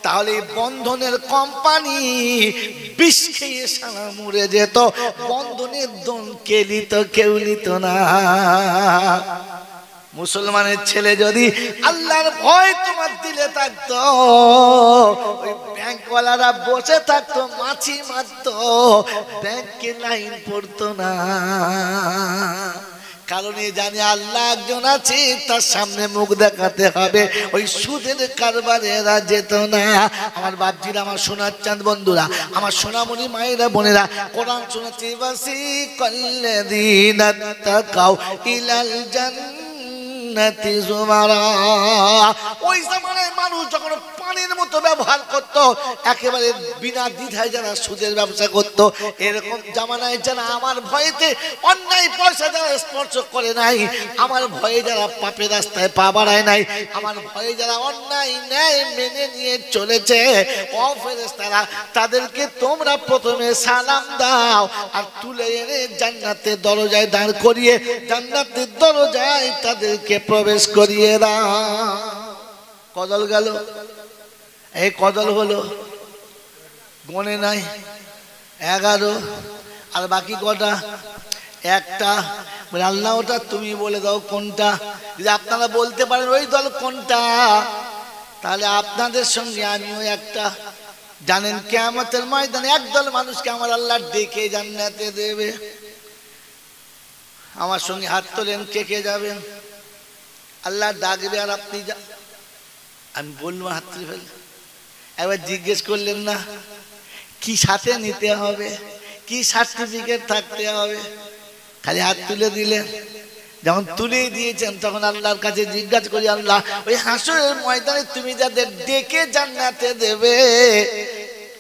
তাহলে বন্ধনের কোম্পানি বিষ খেয়ে সারা মরে যেত, বন্ধনের দন কে নিত? কেউ নিত না। মুসলমানের ছেলে যদি আল্লাহর ভয় তোমার দিলে থাকতো, ওই ব্যাংকওয়ালারা বসে থাকতো, মাছি মারতো, ব্যাংকে লাইন পড়তো না। কারণ জানি আল্লাহ একজন আছে, তার সামনে মুখ দেখাতে হবে, ওই সুদের কারবারে এরা যেত না। আমার বাপজিরা, আমার সোনার চাঁদ বন্ধুরা, আমার সোনামণি মায়েরা বোনেরা, কোরআন শোনাচ্ছি। ওয়াসিকাল্লাযীনা তাকাউ ইলাল জান্নাতি যুমারা। ওই জামানায় মানুষ যখন পানির মতো ব্যবহার করত, একেবারে বিনা দ্বিধায় যারা সুদের ব্যবসা করত, এরকম জামানায় যারা আমার ভয়েতে অন্যায় পয়সা যারা স্পর্শ করে নাই, আমার ভয়ে যারা পাপের রাস্তায় পা বাড়ায় নাই, আমার ভয়ে যারা অন্যায় ন্যায় মেনে নিয়ে চলেছে, ও ফেরেশতারা, তাদেরকে তোমরা প্রথমে সালাম দাও আর তুলে এনে জান্নাতের দরজায় দাঁড় করিয়ে জান্নাতের দরজায় তাদেরকে প্রবেশ করিয়ে দাও। কদল গেল, এই কদল হলো, গনে নাই 11, আর বাকি কটা? একটা। আল্লাহ ওটা তুমি বলে দাও কোনটা। যদি আপনারা বলতে পারেন ওই দল কোনটা, তাহলে আপনাদের সঙ্গে আমিও একটা। জানেন কিয়ামতের ময়দানে একদল মানুষকে আমার আল্লাহ ডেকে জান্নাতে দেবে। আমার সঙ্গে হাত তোলেন, কে কে যাবেন? আল্লাহ ডাকবে আর আপনি আমি বলবো হাত তুলে ফেল। একবার জিজ্ঞেস করলেন না কি সাথে নিতে হবে, কি সার্টিফিকেট থাকতে হবে? খালি হাত তুলে দিলেন। যখন তুলেই দিয়েছেন তখন আল্লাহর কাছে জিজ্ঞাসা করি, আল্লাহ ওই হাসরের ময়দানে তুমি যাদের ডেকে জান্নাতে দেবে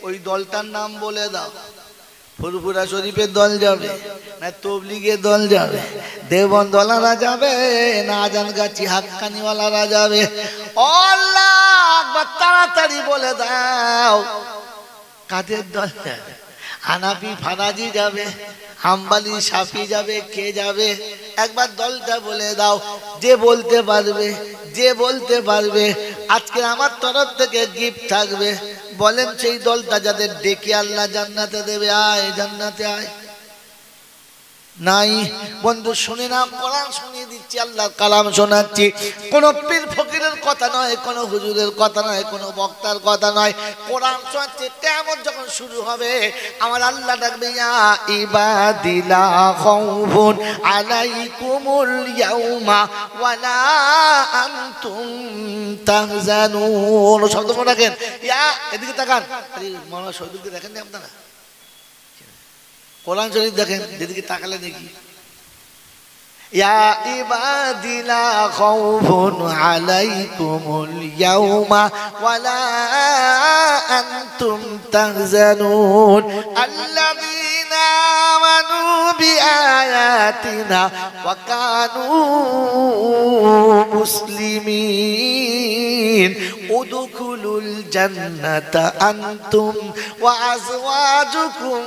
ওই দলটার নাম বলে দাও। ফুরফুরা শরীফের দল যাবে না তবলিগের দল যাবে, দেওবন্দওয়ালারা যাবে না আজানগাছি হাক্কানিওয়ালারা যাবে? আল্লাহ তাড়াতাড়ি বলে দাও কাদের দল যাবে। হানাফি ফারাজি যাবে, হাম্বালি শাফি যাবে, কে যাবে? একবার দলটা বলে দাও। যে বলতে পারবে, যে বলতে পারবে আজকে আমার তরফ থেকে গিফট থাকবে। বলেন সেই দলটা যাদের ডেকে আল্লাহ জান্নাতে দেবে। আয় জান্নাতে আয়। নাই। বন্ধু শুনে না, কোরআন শুনিয়ে দিচ্ছি, আল্লাহর কালাম শোনাচ্ছি। কোন পীর ফকিরের কথা নয়, কোন হুজুরের কথা নয়, কোন বক্তার কথা নয়, কোরআন শোনাচ্ছে। কিয়ামত যখন শুরু হবে আমার আল্লাহ ডাকবে, ইয়া ইবাদি লা খাউফুন আলাইকুমুল ইয়াউমা ওয়ালা আনতুম তাহজানুন। শব্দ মনে রাখেন, ইয়া, এদিকে তাকান। আরে মাওলানা শহীদুলকে দেখেন না আপনারা? কোরআন শরীফ দেখেন, যেদিকে তাকালে দেখি, ইয়া ইবাদি লা খাউফুন আলাইকুমুল ইয়াউমা ওয়ালা আনতুম তাহজানুন আল্লাযীনা আমানু বিআয়াতিনা ওয়া কানু মুসলিমিন উদখুলুল জান্নাতা আনতুম ওয়া আজওয়াজুকুম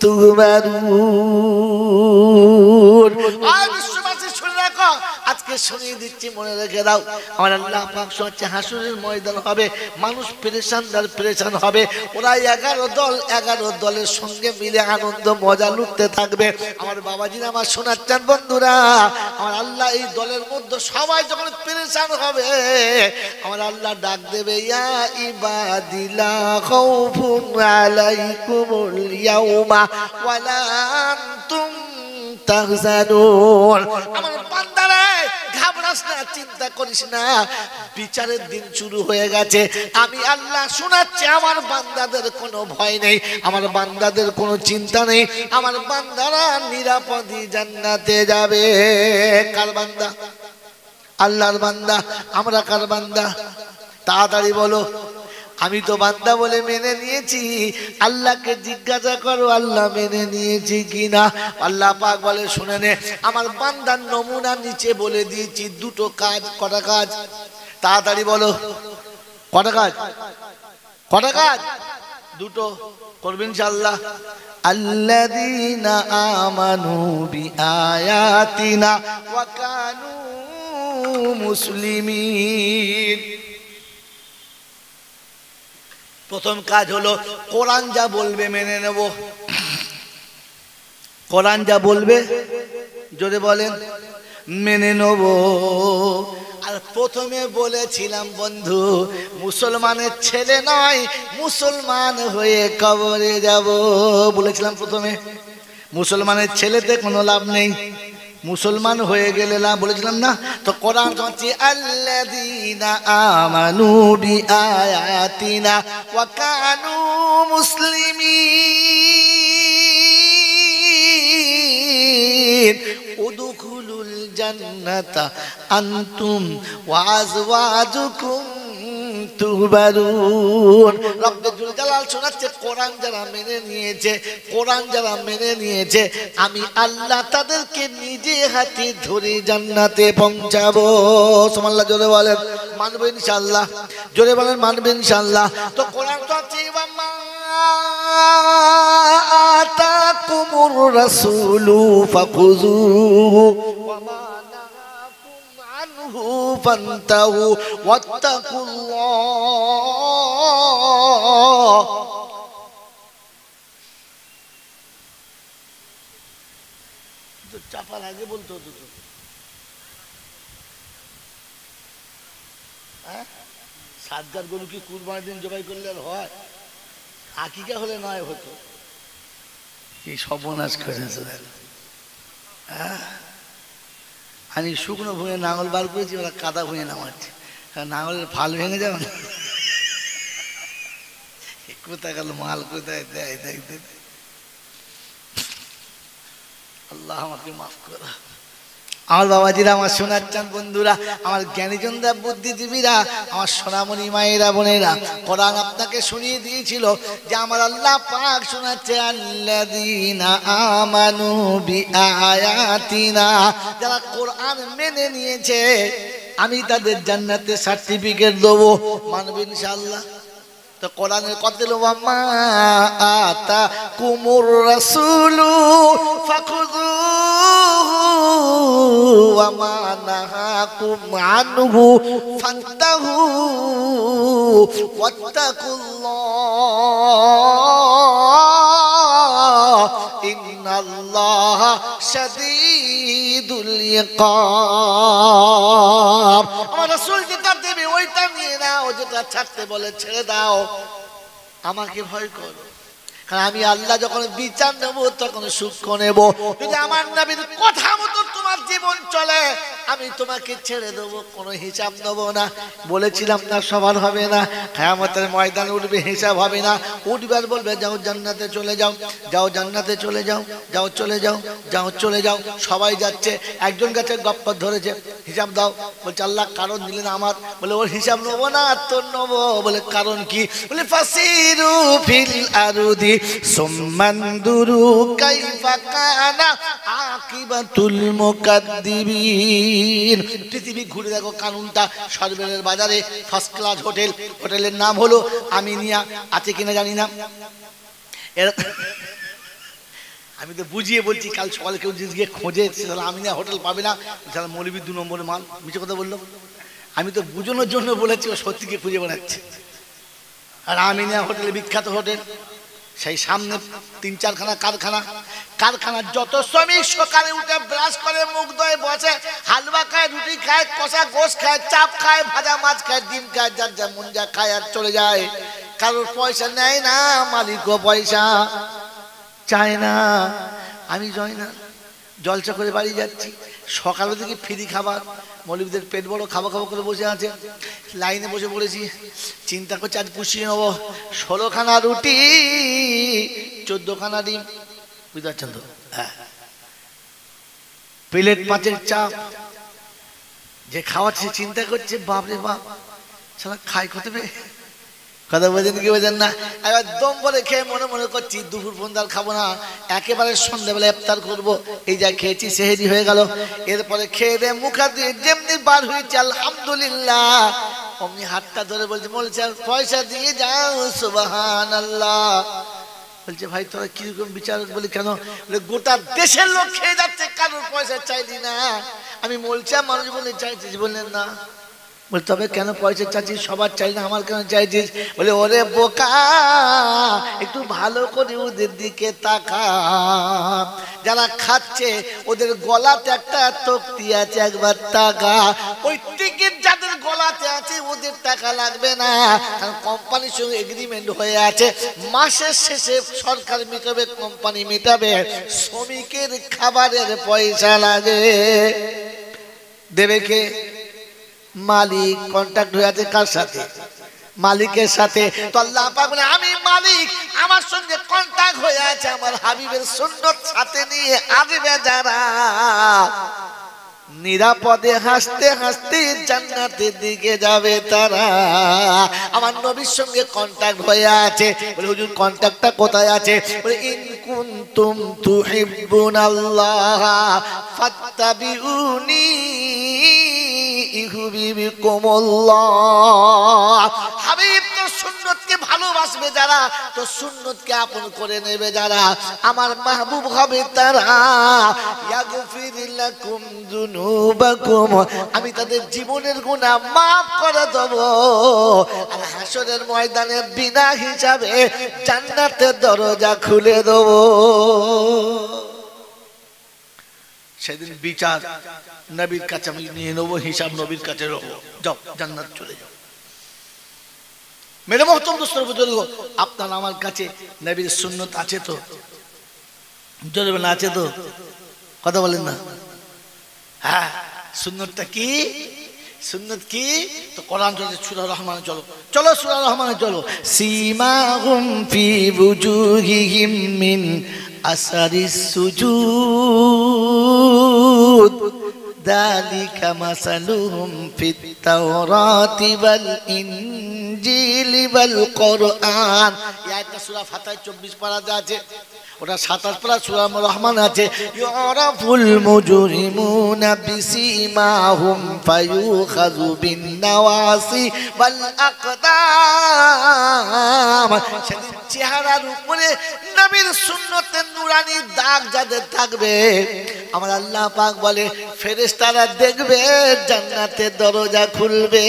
তুহবারুন। আজকে শুনিয়ে দিচ্ছি, মনে রেখে দাও। আমার আল্লাহ পাক শোনাচ্ছে, হাসরের ময়দান হবে, মানুষ পেরেশান আর পেরেশান হবে। ওরা 11 দল, 11 দলের সঙ্গে মিলে আনন্দ মজা লুটতে থাকবে। আমার বাবাজিরা আমার শোনাচ্ছেন বন্ধুরা, আমার আল্লাহ এই দলের মধ্যে সবাই যখন পেরেশান হবে, আমার আল্লাহ ডাক দেবে, ইয়া ইবাদি লা খাউফুন আলাইকুমুল ইয়াউমা ওয়ালা আনতুম তাহজানুন। আমার বান্দারা ঘাবড়াস না, চিন্তা করিস না, বিচারের দিন শুরু হয়ে গেছে। আমি আল্লাহ শোনাচ্ছি, আমার বান্দাদের কোনো ভয় নেই, আমার বান্দাদের কোনো চিন্তা নেই, আমার বান্দারা নিরাপদে জান্নাতে যাবে। কার বান্দা? আল্লাহর বান্দা। আমরা কার বান্দা? তাড়াতাড়ি বলো। আমি তো বান্দা বলে মেনে নিয়েছি। আল্লাহকে জিজ্ঞাসা করো, আল্লাহ মেনে নিয়েছি কিনা। আল্লাহ পাক বলে, শুনে নে, আমার বান্দার নমুনা নিচে বলে দিয়েছি। দুটো কাজ। কটা কাজ? তাড়াতাড়ি বলো, কটা কাজ? কটা কাজ? দুটো। করবেন ইনশাআল্লাহ। আল্লাযীনা আমানু বিআয়াতিনা ওয়া কানু মুসলিমিন। প্রথম কাজ হলো, কোরআন যা বলবে মেনে নেব। কোরআন যা বলবে, জোরে বলেন, মেনে নেব। আর প্রথমে বলেছিলাম বন্ধু, মুসলমানের ছেলে নয়, মুসলমান হয়ে কবরে যাব। বলেছিলাম প্রথমে, মুসলমানের ছেলেতে কোনো লাভ নেই, মুসলমান হয়ে গেলে লাভ। বলেছিলাম না? তো কোরআন হচ্ছে আল্লাযীনা আমানু বিআয়াতিনা ওয়া কানু মুসলিমিন উদখুলুল জান্নাতা আনতুম ওয়া আজওয়াজুকুম তুহবারুন। রব্বুল জালাল শোনাচ্ছে, কোরআন যারা মেনে নিয়েছে, কোরআন যারা মেনে নিয়েছে, আমি আল্লাহ তাদেরকে নিজে হাতে ধরে জান্নাতে পৌঁছাবো। সুবহানাল্লাহ। জোরে বলেন, মানবেন ইনশাআল্লাহ। জোরে বলেন, মানবেন ইনশাআল্লাহ। তো কোরআন তো আছে, ওয়ামা আতাকুমুর রাসূলু ফাখুযুহু ওয়ামা فانتهوا واتقوا الله। চাপার আগে বলতে হতো তো, সাতগার গরু কি কুরবানির দিন জবাই করলে আর হয়? আকিকা হলে নয় হতো। এই সর্বনাশ করেছে। আমি শুকনো ভুঁয়ে নাঙল বার করেছি, ওরা কাদা ভুঁয়ে নামাচ্ছে। নাঙলের ফাল ভেঙে যাবে না। কোথায় গেল মাল, কোথায় দেয় দেখতে। আল্লাহ আমাকে মাফ করো। আমার বাবাজিরা আমার শোনাচ্ছেন বন্ধুরা, আমার জ্ঞানীজনরা, বুদ্ধিজীবীরা, আমার সোনামণি মায়েরা, বোনেরা, কোরআন আপনাকে শুনিয়ে দিয়েছিল যে আমার আল্লাহ পাক শোনাচ্ছে, আল্লাযীনা আমানু বিআয়াতিনা, যারা কোরআন মেনে নিয়েছে আমি তাদের জান্নাতে সার্টিফিকেট দেবো। মানবে ইনশাআল্লাহ? তো কোরআনের কথা হলো, ওয়ামা আতাকুমুর রাসূলু ফাখুযুহু ওয়ামা নাহাকুম আনহু ফান্তাহু ওয়াত্তাকুল্লাহ ইন্নাল্লাহ শাদীদুল ইকাব। আমার রাসূল যেটা দেবে ওইটা নিয়ে নাও, যেটা ছাড়তে বলে ছেড়ে দাও। আমাকে ভয় করো, কারণ আমি আল্লাহ যখন বিচার নেব তখন সূক্ষ্ম নেব। যদি আমার নবীর কথা মতো তোমার জীবন চলে, আমি তোমাকে ছেড়ে দেবো, কোনো হিসাব নেব না। বলেছিলাম না সবার হবে না, কিয়ামতের ময়দানে উঠবে, হিসাব হবে না। উঠবে আর বলবে যাও জান্নাতে চলে যাও, যাও জান্নাতে চলে যাও, যাও চলে যাও, যাও চলে যাও। সবাই যাচ্ছে, একজন গাছে গপ্পর ধরেছে, হিসাব দাও। বলছে আল্লাহ কারণ দিলেন আমার। বলে ওর হিসাব নেবো না, তোর নেবো। বলে কারণ কি? বলে ফাসিরু ফিল আরদি সুম্মানদুরু কাইফা কানা আকিবাতুল মুকাদ্দিবিন। পৃথিবী ঘুরে দেখো, কানুনটা সরবেলের বাজারে ফার্স্ট ক্লাস হোটেল, হোটেলের নাম হলো আমিনিয়া, আছে কিনা জানি না। আমি তো বুঝিয়ে বলছি, কাল সকালে কেউ গিয়ে খোঁজে তাহলে আমিনিয়া হোটেল পাবে না, তাহলে মৌলবী 2 নম্বরের মাল। মিছে কথা বললো। আমি তো বুঝানোর জন্য বলেছি, ও সত্যিকে খুঁজে বেড়াচ্ছে। আর আমিনিয়া হোটেল বিখ্যাত হোটেল, সেই সামনে 3-4 খানা কারখানা। কারখানার যত শ্রমিক সকালে উঠে ব্রাশ করে, মুখ ধুয়ে বসে, হালুয়া খায়, রুটি খায়, কষা গোশ খায়, চাপ খায়, ভাজা মাছ খায়, ডিম খায়, যার যা মন যা খায় আর চলে যায়। কারোর পয়সা নেয় না, মালিকও পয়সা চায় না। আমি যাই না, জলসা করে বাড়ি যাচ্ছি, সকালে থেকে ফ্রি খাবার। মৌলবীদের পেট বড়, খাবো খাবো করে বসে আছে, লাইনে বসে পড়েছি। চিন্তা করছি আজ পুষিয়ে নেবো 16 খানা রুটি, 14 খানা ডিম, বুঝতে পারছেন তো? হ্যাঁ, প্লেট 5-এর চাপ। যে খাওয়াচ্ছে চিন্তা করছে বাপরে বাপ, সালা খাই কত বে। কথা বোঝেন কি বোঝেন না? এবার দম বলে খেয়ে মনে মনে করছি দুপুর পর্যন্ত খাবো না, একেবারে সন্ধ্যাবেলা ইফতার করবো। এই যা খেয়েছি সেহেরি হয়ে গেল। এরপরে খেয়ে দিয়ে মুখা দিয়ে যেমনি বার হয়েছে আলহামদুলিল্লাহ, অমনি হাতটা ধরে বলছে পয়সা দিয়ে যাও, সুবহানাল্লাহ। বলছে ভাই তোরা কিরকম বিচার? বলি কেন? গোটা দেশের লোক খেয়ে যাচ্ছে, কারোর পয়সা চাইলি না। আমি বলছি মানুষ বলে চাইছিস? বললেন না। বলে তবে কেন পয়সা চাইছিস? সবার চাই না, আমার কেন চাইছিস? বলে ওরে বোকা, একটু ভালো করে ওদের দিকে তাকা। যারা খাচ্ছে ওদের গলাতে একটা তক্তি আছে, একবার টাকা। ওই টিকিট যাদের গলাতে আছে ওদের টাকা লাগবে না, কারণ কোম্পানির সঙ্গে এগ্রিমেন্ট হয়ে আছে, মাসের শেষে সরকার মিটাবে, কোম্পানি মিটাবে। শ্রমিকের খাবারের পয়সা লাগে, দেবে কে? মালিক। কন্ট্রাক্ট হয়ে আছে কার সাথে? মালিকের সাথে। তো আল্লাহ পাক বলে আমি মালিক, আমার সঙ্গে কন্ট্রাক্ট হয়ে আছে, আমার হাবিবের সুন্নত সাথে নিয়ে আসবে যারা, নিরাপদে হাসতে হাসতে জান্নাতের দিকে যাবে তারা। আমার নবীর সঙ্গে কন্ট্যাক্ট হয়ে আছে। বলে হুজুর কন্ট্যাক্টটা কোথায় আছে? বলে ইন কুনতুম তুহিব্বুনাল্লাহ ফাত্তাবিউনি ইউহিব্বুকুমুল্লাহ। হাবিব তো সুন্নতকে ভালোবাসবে যারা, তো সুন্নতকে আপন করে নেবে যারা, আমার মাহবুব হবে তারা। ইয়াগফির লাকুম যুনুবাকুম, আমি তাদের জীবনের গুনাহ মাফ করে দেব, আর হাসরের ময়দানে বিনা হিসাবে জান্নাতের দরজা খুলে দেব। সেদিন বিচার নবীর কাছে আমি নিয়ে নেবো, হিসাব নবীর কাছে রাখবো। যাও জান্নাত চলে যাও। মেরে মহতরম দোস্ত বুজুর্গ, আপনার আমার কাছে নবীর সুন্নত আছে তো? জোরে আছে তো? কথা বলেন না? হ্যাঁ, সুন্নতটা কি? সুন্নত কি? তো কোরআন চলছে, সূরা রহমানে চলো, চলো সূরা রহমানে চলো। সীমাহুম ফি বুজুহিহিম মিন আসারিস সুজুদ যালিকা মাসালুহুম ফিত তাওরাতি ওয়াল ইনজিলি ওয়াল কোরআন। এই আয়াতটা সূরা ফাতিহার 24 পারাতে আছে, ওটা 27 পারা সূরা রহমান আছে। ইউরাফুল মুজরিমুনা বিসীমাহুম ফায়ুখাযু বিন নাওয়াসি ওয়াল আকদাম। সেদিন চেহারার উপরে নবীর সুন্নতের নুরানি দাগ যাদের থাকবে, আমার আল্লাহ পাক বলে ফেরেশতারা দেখবে জান্নাতের দরজা খুলবে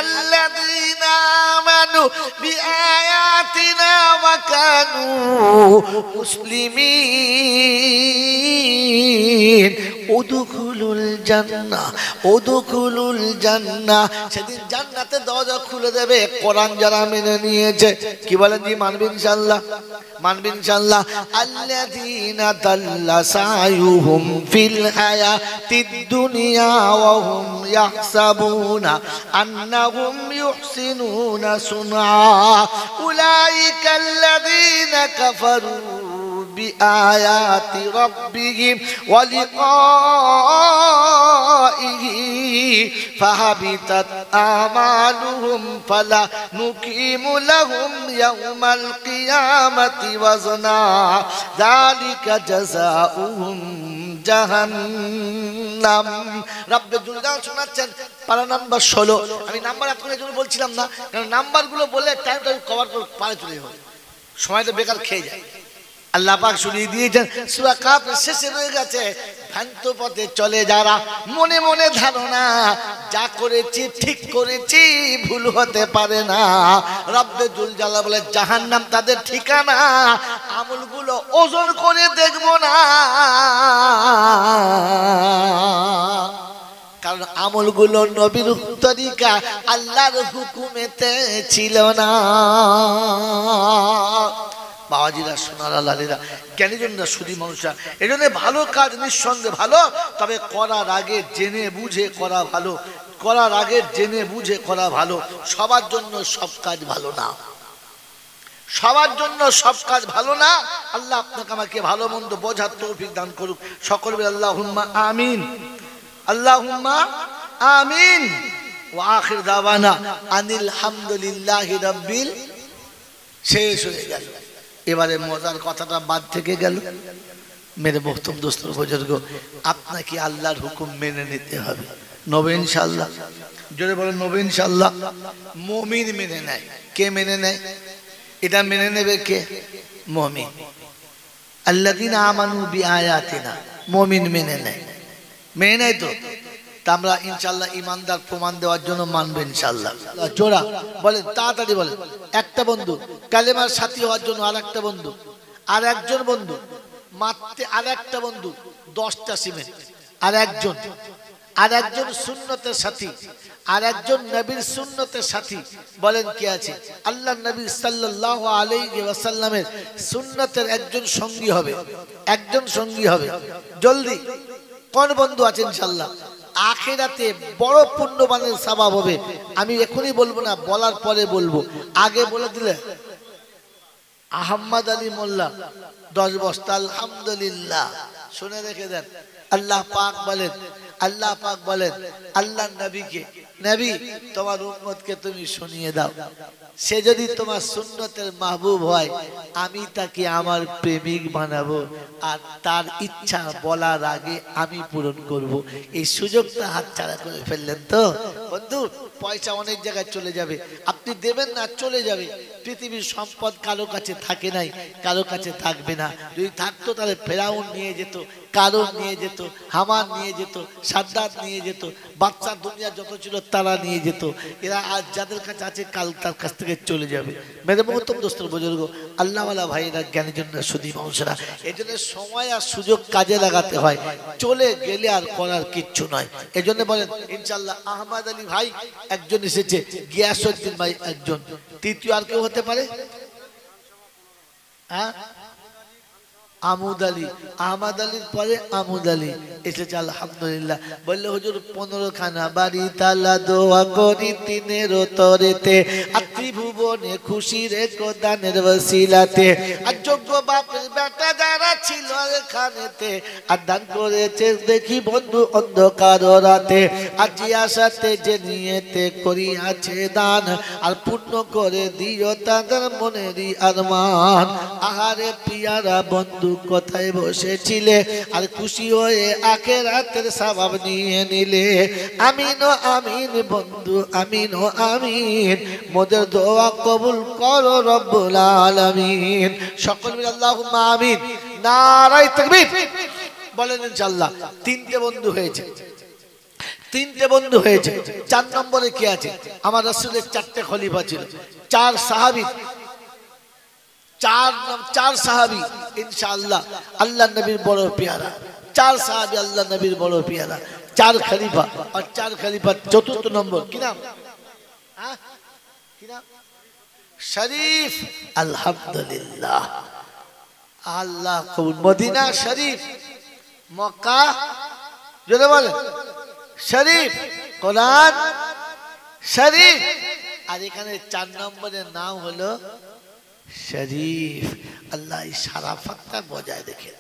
আল্লাযীনা আমানু বিআয়াতিনা ওয়া কানু মুসলিমিন উদখুলুল জান্নাহ উদখুলুল জান্নাহ সেদিন জান্নাতের দরজা খুলে দেবে কোরআন যারা মেনে নিয়েছে কি বলেন জি মানবেন ইনশাআল্লাহ মানবেন ইনশাআল্লাহ আল্লাযীনা দাল্লা সায়ুহুম ফিল হায়াতিদ দুনিয়া ওয়া হুম ইয়াহসাবুনা আন্নাহুম ইউহসিনুনা সুনআ উলাইকা আল্লাযীনা কাফারু بآيات ربهم ولقائه فهبطت أعمالهم فلا نقيم لهم يوم القيامة وزنا ذلك جزاؤهم জাহান্নাম রব্বে জুলজান শোনাচ্ছেন পারা নাম্বার 16 আমি নাম্বার আপনাদের জন্য বলছিলাম না কারণ নাম্বারগুলো বলে টাইমটা কভার করে পারে চলে যাবে সময়টা বেকার খেয়ে যায় আল্লাহ পাক শুনিয়ে দিয়েছেন সূরা কাফের শেষে রয়ে গেছে ভ্রান্ত পথে চলে যারা মনে মনে ধারণা যা করেছি ঠিক করেছি ভুল হতে পারে না রব্বে জুল জালাল বলে জাহান্নাম তাদের ঠিকানা আমলগুলো ওজন করে দেখব না কারণ আমলগুলো নবীর তরিকা আল্লাহর হুকুমেতে ছিল না বাবাজিরা সোনারা লালেরা জ্ঞানীজনরা সুধী মানুষরা এই জন্য ভালো কাজ নিঃসন্দেহে ভালো তবে করার আগে জেনে বুঝে করা ভালো করার আগে জেনে বুঝে করা ভালো সবার জন্য সব কাজ ভালো না সবার জন্য সব কাজ ভালো না আল্লাহ আপনাকে আমাকে ভালো মন্দ বোঝার তৌফিক দান করুক সকল বলে আল্লাহুম্মা আমিন আল্লাহুম্মা আমিন ওয়া আখির দাওয়ানা আনিল হামদুলিল্লাহি রাব্বিল শেষ হয়ে গেল এবারে মজার কথাটা বাদ থেকে গেল মেরে মোহতরম দোস্ত বুজুর্গ আপনাকে আল্লাহর হুকুম মেনে নিতে হবে নবে ইনশাআল্লাহ জোরে বলেন নবে ইনশাআল্লাহ মুমিন মেনে নেয় কে মেনে নেয় এটা মেনে নেবে কে মুমিন আল্লাযীনা আমানু বিআয়াতিনা মুমিন মেনে নেয় তো আমরা ইনশাআল্লাহ ইমানদার প্রমাণ দেওয়ার জন্য মানব ইনশাআল্লাহ জোরা বলেন তাড়াতাড়ি বলেন একটা বন্ধু কালেমার সাথী হওয়ার জন্য আরেকটা বন্ধু আর একজন বন্ধু মারতে আরেকটা বন্ধু 10টা সিমেন্ট আর একজন সুন্নতের সাথী আর একজন নবীর সুন্নতের সাথী বলেন কি আছে আল্লাহর নবী সাল্লাল্লাহু আলাইহি ওয়াসাল্লামের সুন্নতের একজন সঙ্গী হবে জলদি কোন বন্ধু আছে ইনশাআল্লাহ আখিরাতে বড় পুণ্যবানের সওয়াব হবে আমি এখনই বলবো না বলার পরে বলবো আগে বলে দিলে আহমদ আলী মোল্লা 10 বস্তা আলহামদুলিল্লাহ শুনে রেখে দেন আল্লাহ পাক বলেন আল্লাহর নবীকে নবী তোমার উম্মতকে তুমি শুনিয়ে দাও সে যদি তোমার সুন্নতের মাহবুব হয় আমি তাকে আমার প্রেমিক বানাবো আর তার ইচ্ছা বলার আগে আমি পূরণ করব এই সুযোগটা হাতছাড়া করে ফেললেন তো বন্ধু পয়সা অনেক জায়গায় চলে যাবে আপনি দেবেন না চলে যাবে পৃথিবীর সম্পদ কারো কাছে থাকে নাই কারো কাছে থাকবে না যদি থাকতো তাহলে ফেরাউন নিয়ে যেত কারণ নিয়ে যেত হামান নিয়ে যেত সাদ্দাত নিয়ে যেত বাচ্চা দুনিয়া যত ছিল তারা নিয়ে যেত এরা আজ যাদের কাছে আছে কাল তার কাছ থেকে চলে যাবে মেরে মোহতরম দোস্তর বুজুর্গ আল্লাহওয়ালা ভাইরা জ্ঞানীজনরা সুধী মানুষেরা এই জন্য সময় আর সুযোগ কাজে লাগাতে হয় চলে গেলে আর করার কিচ্ছু নয় এই জন্য বলেন ইনশাআল্লাহ আহমদ আলী ভাই একজন এসেছে গিয়াসউদ্দিন ভাই একজন তৃতীয় আর কেউ হতে পারে হ্যাঁ আমুদ আলী আহমদ আলীর পরে আমুদ আলী এসেছে আলহামদুলিল্লাহ বললে হুজুর 15 খানা বাড়ি তালা দোয়া করি তিনের তরেতে ত্রিভুবনে খুশি রেখো দানের ওসিলাতে আর যোগ্য বাপের বেটা যারা ছিল এখানেতে আর দান করেছে দেখি বন্ধু অন্ধকার রাতে আর জিয়াসাতে যে নিয়েতে করি আছে দান আর পূর্ণ করে দিও তাদের মনেরই আরমান আহারে পিয়ারা বন্ধু কোথায় বসেছিলে আর খুশি হয়ে আখিরাতের সওয়াব নিয়ে নিলে আমিন ও আমিন বন্ধু আমিন ও আমিন মোদের দোয়া কবুল করো রব্বুল আলামিন সকল মিলে আল্লাহুম্মা আমিন নারায়ে তাকবীর বলেন ইনশাআল্লাহ। তিনটে বন্ধু হয়েছে, তিনটে বন্ধু হয়েছে। 4 নম্বরে কি আছে? আমার রাসূলের 4টে খলিফা ছিল, 4 সাহাবী, চার সাহাবী ইনশাআল্লাহ আল্লাহ নবীর বড় পেয়ারা, 4 সাহাবী আল্লাহ নবীর বড় পেয়ারা, 4 খলিফা। আর 4 খলিফার চতুর্থ নম্বর কি নাম? কি নাম? শরীফ। আলহামদুলিল্লাহ, আল্লাহ কবুল। মদিনা শরীফ, মক্কা জোরে বলেন শরীফ, কোরআন শরীফ। আর এখানে 4 নম্বরের নাম হলো শরীফ। আল্লাহ এই সারাফতটা বজায় রেখে।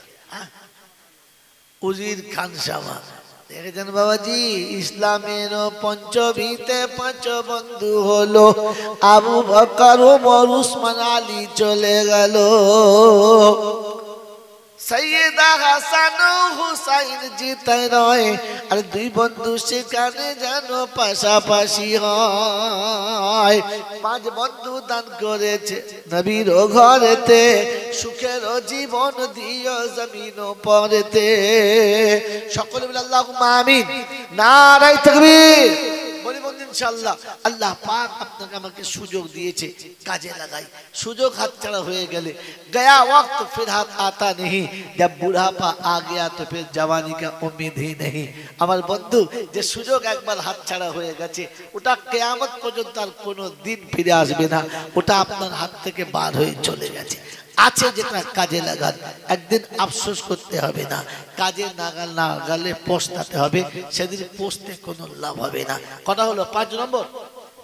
উজির খানসামা দেখেছেন বাবাজি, ইসলামের পঞ্চভীতে 5 বন্ধু হলো, আবু বকর, ওমর, উসমান, আলী চলে গেল। সৈয়দা হাসান হুসাইন জিতে রয়, আর 2 বন্ধু সেখানে যেন পাশাপাশি হয়। 5 বন্ধু দান করেছে নবীর ঘরেতে, সুখের জীবন দিও জমিন পরেতে। সকলে বলে আল্লাহুম্মা আমিন, নারায়ে তাকবীর। বলি বন্ধু ইনশাআল্লাহ আল্লাহ পাক আপনাকে আমাকে সুযোগ দিয়েছে, কাজে লাগাই। সুযোগ হাতছাড়া হয়ে গেলে গয়া ওয়াক্ত ফির হাত আতা নেই, जब बुढ़ापा आ गया तो फिर जवानी का उम्मीद ही नहीं। আমার বন্ধু, যে সুযোগ একবার হাতছাড়া হয়ে গেছে ওটা কিয়ামত পর্যন্ত আর কোনো দিন ফিরে আসবে না, ওটা আপনার হাত থেকে বার হয়ে চলে গেছে। আছে যেটা কাজে লাগান, একদিন আফসোস করতে হবে না। কাজে না গেলে পস্তাতে হবে, সেদিন পস্তে কোনো লাভ হবে না। কথা হলো 5 নম্বর,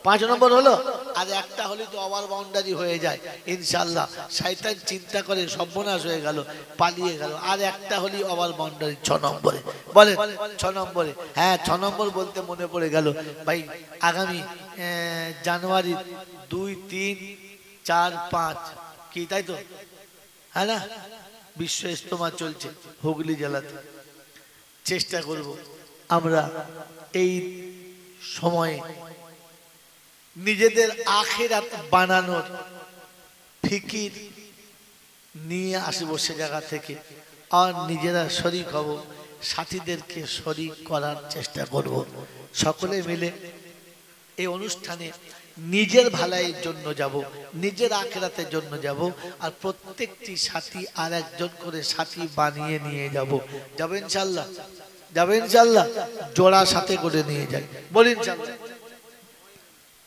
5 নম্বর হলো। আর একটা হলে তো ওভার বাউন্ডারি হয়ে যায় ইনশাআল্লাহ। শয়তান চিন্তা করে সর্বনাশ হয়ে গেল, পালিয়ে গেল। আর একটা হলি ওভার বাউন্ডারি 6 নম্বরে। বলেন 6 নম্বরে। হ্যাঁ 6 নম্বর বলতে মনে পড়ে গেল ভাই, আগামী জানুয়ারি 2, 3, 4, 5 কি তাই তো, হ্যাঁ না, বিশ্ব ইজতেমা চলছে হুগলি জেলাতে। চেষ্টা করব আমরা এই সময়ে নিজেদের আখিরাত বানানোর ফিকির নিয়ে আসবো সে জায়গা থেকে, আর নিজেরা শরীক হব, সাথীদেরকে শরীক করার চেষ্টা করব। সকলে মিলে এই অনুষ্ঠানে নিজের ভালাইয়ের জন্য যাব, নিজের আখিরাতের জন্য যাব, আর প্রত্যেকটি সাথী আর একজন করে সাথী বানিয়ে নিয়ে যাব। যাবেন ইনশাআল্লাহ? যাবেন ইনশাআল্লাহ? জোড়া সাথে করে নিয়ে যাই। বলেন ইনশাআল্লাহ।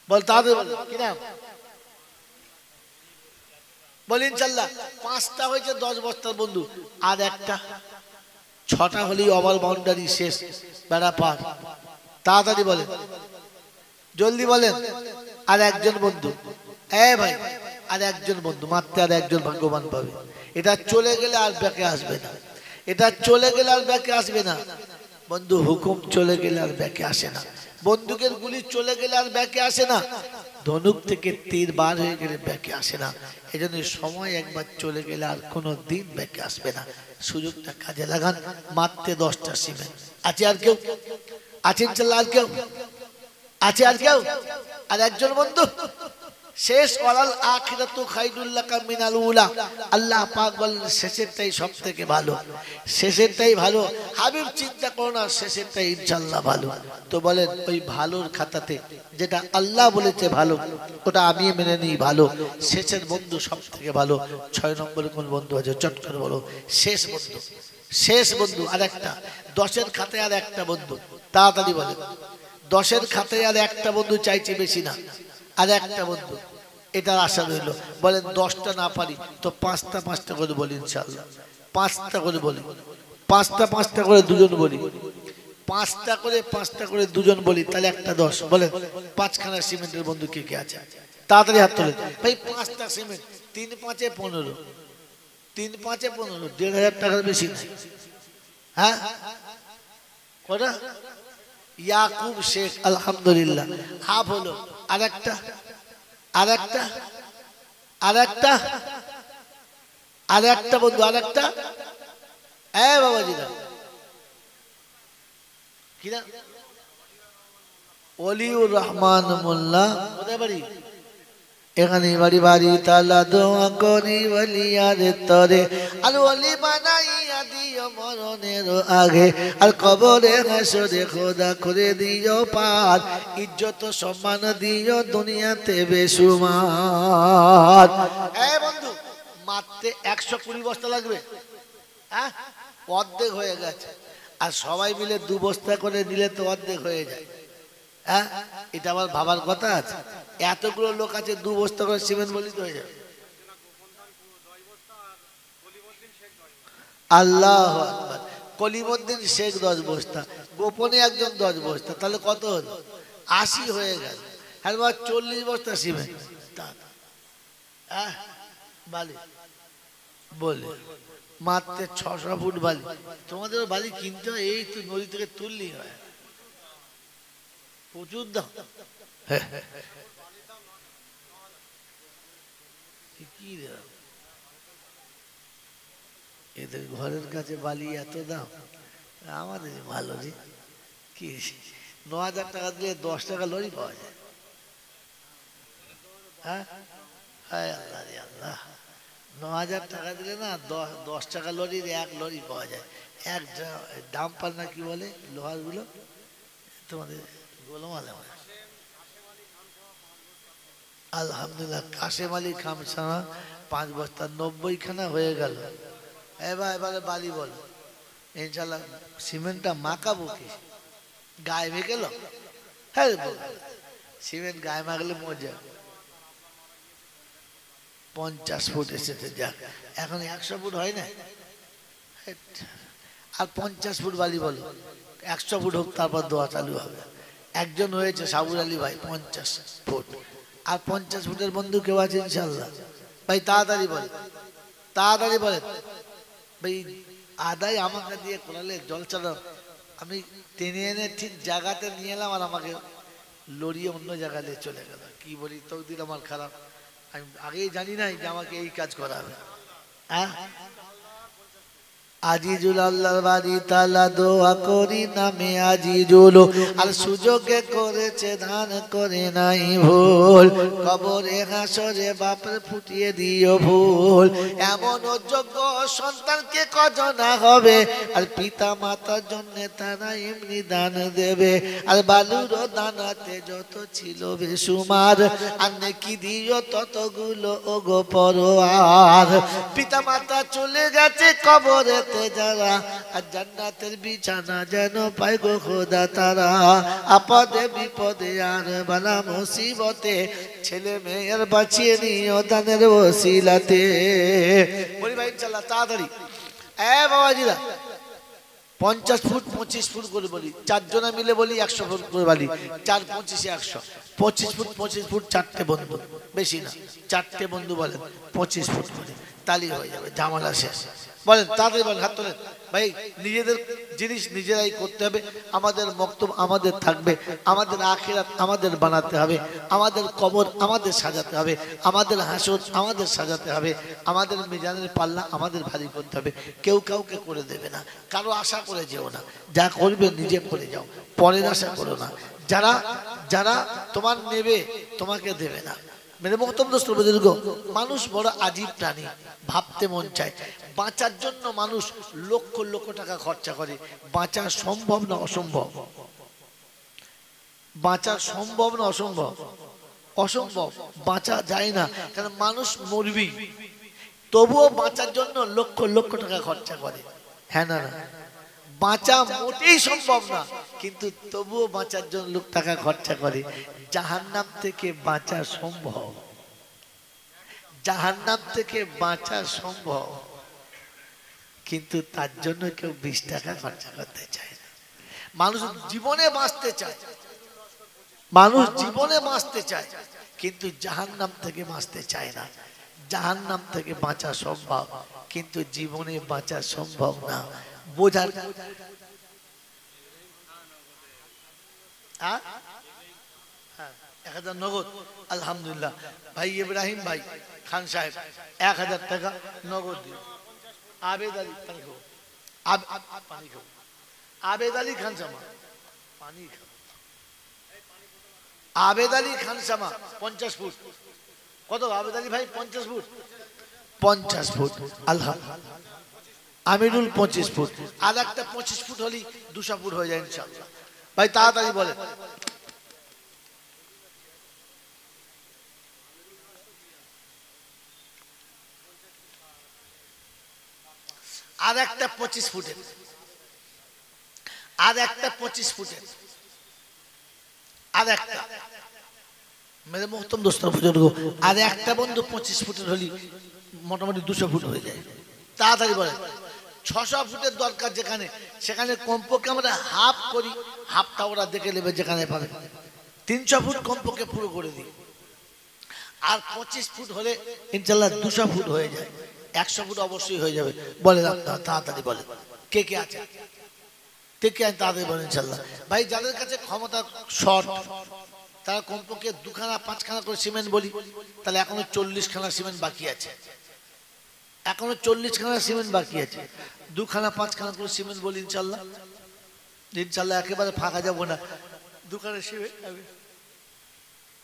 বল তাদের বল কি নাম? বলেন ইনশাআল্লাহ। 5টা হয়েছে 10 বস্তার বন্ধু, আর একটা 6টা হলেই ওভার বাউন্ডারি শেষ, বেড়া পার। তাড়াতাড়ি বলেন, জলদি বলেন। আর একজন বন্ধু, ভাই আর একজন বন্ধু, মাত্র আর একজন ভাগ্যবান পাবে। এটা চলে গেলে আর ব্যাকে আসবে না, এটা চলে গেলে আর ব্যাকে আসবে না। বন্ধু হুকুম চলে গেলে আর ব্যাকে আসে না, বন্দুকের গুলি চলে গেলে আর ব্যাকে আসে না, ধনুক থেকে তীর বার হয়ে গেলে ব্যাকে আসে না। এই জন্য সময় একবার চলে গেলে আর কোনো দিন ব্যাকে আসবে না। সুযোগটা কাজে লাগান। মাত্র 10টা সিমেন্ট আছে। আর কেউ আছে ইনশাআল্লাহ? আর কেউ আছে? আর কেউ? আর একজন বন্ধু শেষ, ওয়ালাল আখিরাতু খায়রুল লাকা মিনাল উলা। আল্লাহ পাক বলেন শেষেরটাই সবথেকে ভালো, শেষেরটাই ভালো। হাবিব চিন্তা করো না, শেষেরটাই ইনশাআল্লাহ ভালো। তো বলেন ওই ভালোর খাতাতে যেটা আল্লাহ বলেছে ভালো, ওটা আমি মেনে নিই ভালো। শেষের বন্ধু সবথেকে ভালো। 6 নম্বরে কোন বন্ধু আছে চট করে বলো? শেষ বন্ধু, শেষ বন্ধু। আর একটা 10-এর খাতায় আর একটা বন্ধু, তাড়াতাড়ি বলেন। 10-এর খাতায় আর একটা বন্ধু চাইছে, বেশি না, আর একটা বন্ধু। এটার আশা রইল। বলেন 10টা না পারি তো 5টা করে বলি ইনশাআল্লাহ। 5টা করে বলি, 5টা করে দুজন বলি, 5টা করে দুজন বলি, তাহলে একটা 10। বলেন 5খানা সিমেন্টের বন্ধু কে কে আছে? তাড়াতাড়ি হাত তোলেন ভাই। 5টা সিমেন্ট, 3 5 15, 3 5 15, 1,500 টাকার বেশি নাই। হ্যাঁ কটা? ইয়াকুব শেখ, আলহামদুলিল্লাহ, হাফ হলো। আরেকটা, আরেকটা, আরেকটা, আরেকটা বন্ধু, আরেকটা। বাবাজিরা কিনা? ওলিউর রহমান মোল্লা, কোথায় বাড়ি? এখানে বাড়ি বাড়ি তালা দোয়া করি বলিয়ার তরে আর ওলি বানাইয়া দিও মরণের আগে আর কবরে হাসরে খোদা করে দিও পার ইজ্জত সম্মান দিও দুনিয়াতে বেসুমার। বন্ধু মারতে 120 বস্তা লাগবে, হ্যাঁ অর্ধেক হয়ে গেছে, আর সবাই মিলে 2 বস্তা করে দিলে তো অর্ধেক হয়ে যায়। হ্যাঁ এটা আমার ভাবার কথা আছে, এতগুলো লোক আছে 2 বস্তা করে সিমেন্ট বলি তো হয়ে যাবে। আল্লাহ আকবার, কলিমউদ্দিন শেখ 10 বস্তা, গোপনে একজন 10 বস্তা, তাহলে কত হলো? 80 হয়ে গেল। হ্যাঁ 40 বস্তা সিমেন্ট বালি বলে মাত্র 600 ফুট বালি। তোমাদের বালি কিনতে হয়, এই তো নদী থেকে তুললি হয়, প্রচুর দাম। কি এদের ঘরের কাছে বালি এত দাম, আমাদের ভালো রে কি 9,000 টাকা দিলে 10 টাকা লরি পাওয়া যায়। হ্যাঁ আল্লাহ রে আল্লাহ, 9,000 টাকা দিলে না 10 টাকা লরির 1 লরি পাওয়া যায়। এক ডাম্পার না কি বলে লোহার গুলো, তোমাদের গোলমালে। আলহামদুলিল্লাহ কাশেম আলী খামসানা 5 বস্তা 90 খানা হয়ে গেল। এবারে বালি বল, ইনশাল্লাহ সিমেন্টটা মাখাবো কি গায়ে মেখে গেল? হ্যাঁ সিমেন্ট গায়ে মাখলে মজা। 50 ফুট এসেছে, যাক এখন 100 ফুট হয় না, আর 50 ফুট বালি বলো, 100 ফুট হোক তারপর দোয়া চালু হবে। একজন হয়েছে সাবুর আলী ভাই 50 ফুট, আর 50 ফুটের বন্ধু কেউ আছে ইনশাল্লাহ? ভাই তাড়াতাড়ি বলে, তাড়াতাড়ি বলে ভাই। আদায় আমাকে দিয়ে করালে জলছাড়া আমি টেনে এনে ঠিক জায়গাতে নিয়ে এলাম, আর আমাকে লড়িয়ে অন্য জায়গাতে চলে গেল। কি বলি তকদির আমার খারাপ, আমি আগেই জানি নাই যে আমাকে এই কাজ করা হবে। হ্যাঁ আজিজুল আল্লাহর বাড়ি তালা দোয়া করি নামে আজিজুল, আর সুযোগে করেছে ধান করে নাই ভুল, কবরে হাসরে বাপরে ফুটিয়ে দিও ভুল। এমন যোগ্য সন্তানকে কজনা হবে, আর পিতা মাতার জন্য তারা এমনি দান দেবে, আর বালুর দানাতে যত ছিল বেসুমার, আর নেকি দিও ততগুলো ওগো পরোয়ার। পিতা মাতা চলে গেছে কবরে যারা, আর জান্নাতের বিছানা যেন পায় গো খোদা তারা। আপদে বিপদে আর বালা মুসিবতে ছেলে মেয়ের বাঁচিয়ে নিও দানের ওসিলাতে। বলি ভাই ইনশাআল্লাহ তাড়াতাড়ি। বাবাজিরা 50 ফুট 25 ফুট করে বলি, 4 জনা মিলে বলি 100 ফুট করে বলি, 4 25 100, 25 ফুট 25 ফুট 4টে বন্ধু, বেশি না 4টে বন্ধু বলেন 25 ফুট করে, তালি হয়ে যাবে, ঝামেলা শেষ। বলেন তাড়াতাড়ি বলেন, হাত তোলেন ভাই। নিজেদের জিনিস নিজেরাই করতে হবে, আমাদের বক্তব্য আমাদের থাকবে, আমাদের আখিরাত আমাদের বানাতে হবে, আমাদের কবর আমাদের সাজাতে হবে, আমাদের হাসর আমাদের সাজাতে হবে, আমাদের মিজানের পাল্লা আমাদের ভারী করতে হবে। কেউ কাউকে করে দেবে না, কারো আশা করে যেও না, যা করবে নিজে করে যাও, পরের আশা করো না। যারা যারা তোমার নেবে তোমাকে দেবে না। মেরে মোহতরম দোস্ত বুজুর্গ, মানুষ বড় আজীব প্রাণী, ভাবতে মন চায়। বাঁচার জন্য মানুষ লক্ষ লক্ষ টাকা খরচা করে, বাঁচা সম্ভব না অসম্ভব? বাঁচা সম্ভব না অসম্ভব? অসম্ভব, বাঁচা যায় না, কারণ মানুষ মরবি, তবুও বাঁচার জন্য লক্ষ লক্ষ টাকা খরচা করে। হ্যাঁ না? বাঁচা মোটেই সম্ভব না, কিন্তু তবুও বাঁচার জন্য লোক টাকা খরচা করে। জাহান্নাম থেকে বাঁচা সম্ভব, জাহান্নাম থেকে বাঁচা সম্ভব, কিন্তু তার জন্য কেউ 20 টাকা খরচা করতে চায় না। মানুষ জীবনে বাঁচতে চায়, মানুষ জীবনে বাঁচতে চায়, কিন্তু জাহান্নাম থেকে বাঁচতে চায় না। জাহান্নাম থেকে বাঁচা সম্ভব, কিন্তু জীবনে বাঁচা সম্ভব না। বোঝার 1000 নগদ, আলহামদুলিল্লাহ। ভাই ইব্রাহিম ভাই খান সাহেব 1000 টাকা নগদ দিন। আবেদ আলী খান খাও, পানি খাও, আবেদ আলী খান সামা পানি খাও, আবেদ আলী খান সামা 50 ফুট কত আবেদ আলী ভাই? 50 ফুট। 50 ফুট। আল্লাহ আমিরুল 25 ফুট। আর একটা 25 ফুট হলেই 200 ফুট হয়ে যায় ইনশাআল্লাহ। ভাই তাড়াতাড়ি বলেন। আর একটা 25 ফুটের, আর একটা 25 ফুটের, আর একটা মেরে মোহতরম দোস্তর বুজুর্গ, আর একটা বন্ধু 25 ফুটের হলি মোটামুটি 200 ফুট হয়ে যায়। তাড়াতাড়ি বলেন। 600 ফুটের দরকার যেখানে, সেখানে কমপক্ষে আমরা হাফ করি, হাফটা ওরা দেখে নেবে যেখানে পাবে। 300 ফুট কমপক্ষে পুরো করে দিই। আর 25 ফুট হলে ইনশাআল্লাহ 200 ফুট হয়ে যায়। 100 ফুট অবশ্যই হয়ে যাবে। বলেন আপনারা তাড়াতাড়ি বলেন, কে কে আছে? কে কে আছে তাড়াতাড়ি বলেন ইনশাআল্লাহ। ভাই যাদের কাছে ক্ষমতা শর্ট, তারা কমপক্ষে 2খানা 5খানা করে সিমেন্ট বলি, তাহলে এখনো 40খানা সিমেন্ট বাকি আছে। এখনো 40খানা সিমেন্ট বাকি আছে। 2খানা 5খানা করে সিমেন্ট বলি ইনশাআল্লাহ। ইনশাআল্লাহ একেবারে ফাঁকা যাবো না। 2খানা সিমেন্ট,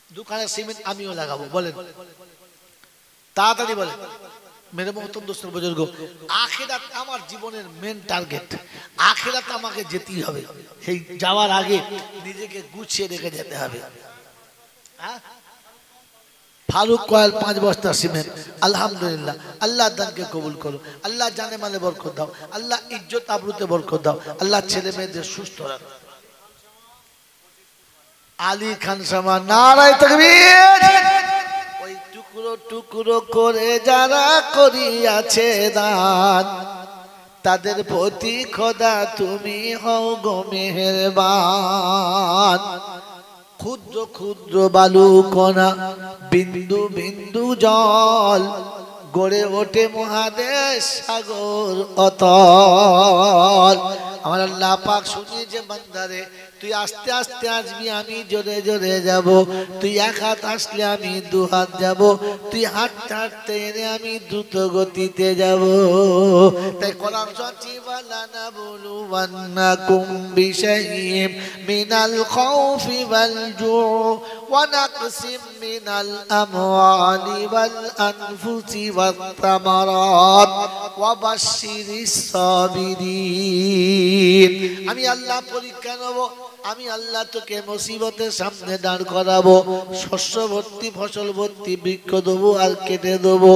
2খানা সিমেন্ট আমিও লাগাবো। বলেন তাড়াতাড়ি বলেন। মেরে মোহতরম দোস্তর বুজুর্গ, আখিরাত আমার জীবনের মেন টার্গেট। আখিরাত আমাকে যেতেই হবে। সেই যাওয়ার আগে নিজেকে গুছিয়ে রেখে যেতে হবে। ফারুক কয়েল 5 বস্তা সিমেন্ট, আলহামদুলিল্লাহ। আল্লাহ দানকে কবুল করো, আল্লাহ জানে মালে বরকত দাও, আল্লাহ ইজ্জত আবরুতে বরকত দাও, আল্লাহ ছেলে মেয়েদের সুস্থ রাখো। আলী খান সামা নারায়ে তাকবীর। ওই টুকরো টুকরো করে যারা করিয়াছে দান, তাদের প্রতি খোদা তুমি হও গো মেহেরবান। ক্ষুদ্র ক্ষুদ্র বালু কণা, বিন্দু বিন্দু জল, গড়ে ওঠে মহাদেশ সাগর অতল। আমার আল্লাহ পাক শুনিয়েছে বান্দারে, তুই আস্তে আস্তে আসবি, আমি জোরে জোরে যাব। তুই এক হাত আসলে আমি 2 হাত যাব। তুই হাঁটতে হাঁটতে এনে আমি দ্রুত গতিতে যাব। তাই কোরআন সচিবালানা বুলুওয়ান্নাকুম বিশাইইম মিনাল খাউফি ওয়াল জু' ওয়া নাকসিম মিনাল আমওয়ালি ওয়াল আনফুসি ওয়াত তামারাত ওয়া বাশশিরিস সাবিরিন। আমি আল্লাহ পরীক্ষা নেব, আমি আল্লাহ তোকে মুসিবতের সামনে দাঁড় করাবো। শস্য ভর্তি, ফসল ভর্তি বৃক্ষ দেবো আর কেটে দেবো।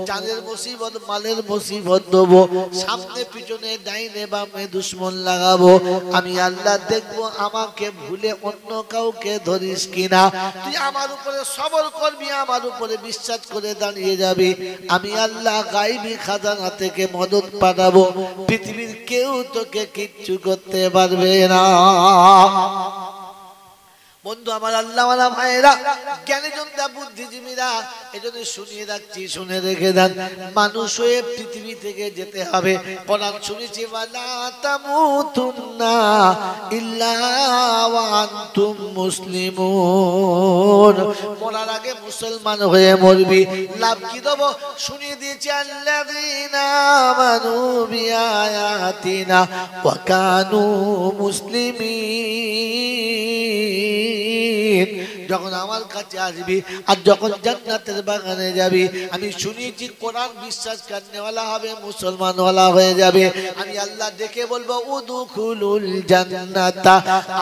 জানের মুসিবত, মালের মুসিবত দেবো। সামনে পিছনে ডাইনে বামে দুশ্মন লাগাবো। আমি আল্লাহ দেখবো আমাকে ভুলে অন্য কাউকে ধরিস কিনা। তুই আমার উপরে সবর করবি, আমার উপরে বিশ্বাস করে দাঁড়িয়ে যাবি। আমি আল্লাহ গায়বী খাজানা থেকে মদদ পাঠাবো। পৃথিবীর কেউ তোকে কিচ্ছু করতে পারবে না। বন্ধু আমার আল্লাহওয়ালা ভাইরা, জ্ঞানীজনরা, বুদ্ধিজীবীরা, এজন্য শুনিয়ে রাখছি, শুনে রেখে দেন। মানুষ হয়ে পৃথিবী থেকে যেতে হবে। কোরআন শুনেছি, ওয়ালা তামুতুন্না ইল্লা ওয়া আনতুম মুসলিমুন। মরার আগে মুসলমান হয়ে মরবি। লাভ কি দেব? শুনিয়ে দিয়েছি, আল্লাযীনা আমানু বিআয়াতিনা ওয়া কানু মুসলিমিন। যখন আমার কাছে আসবি আর যখন জান্নাতের বাগানে যাবি, আমি শুনিয়েছি কোরআন বিশ্বাস করনেওয়ালা হবে, মুসলমানওয়ালা হয়ে যাবে। আমি আল্লাহ দেখে বলবো, উদখুলুল জান্নাতা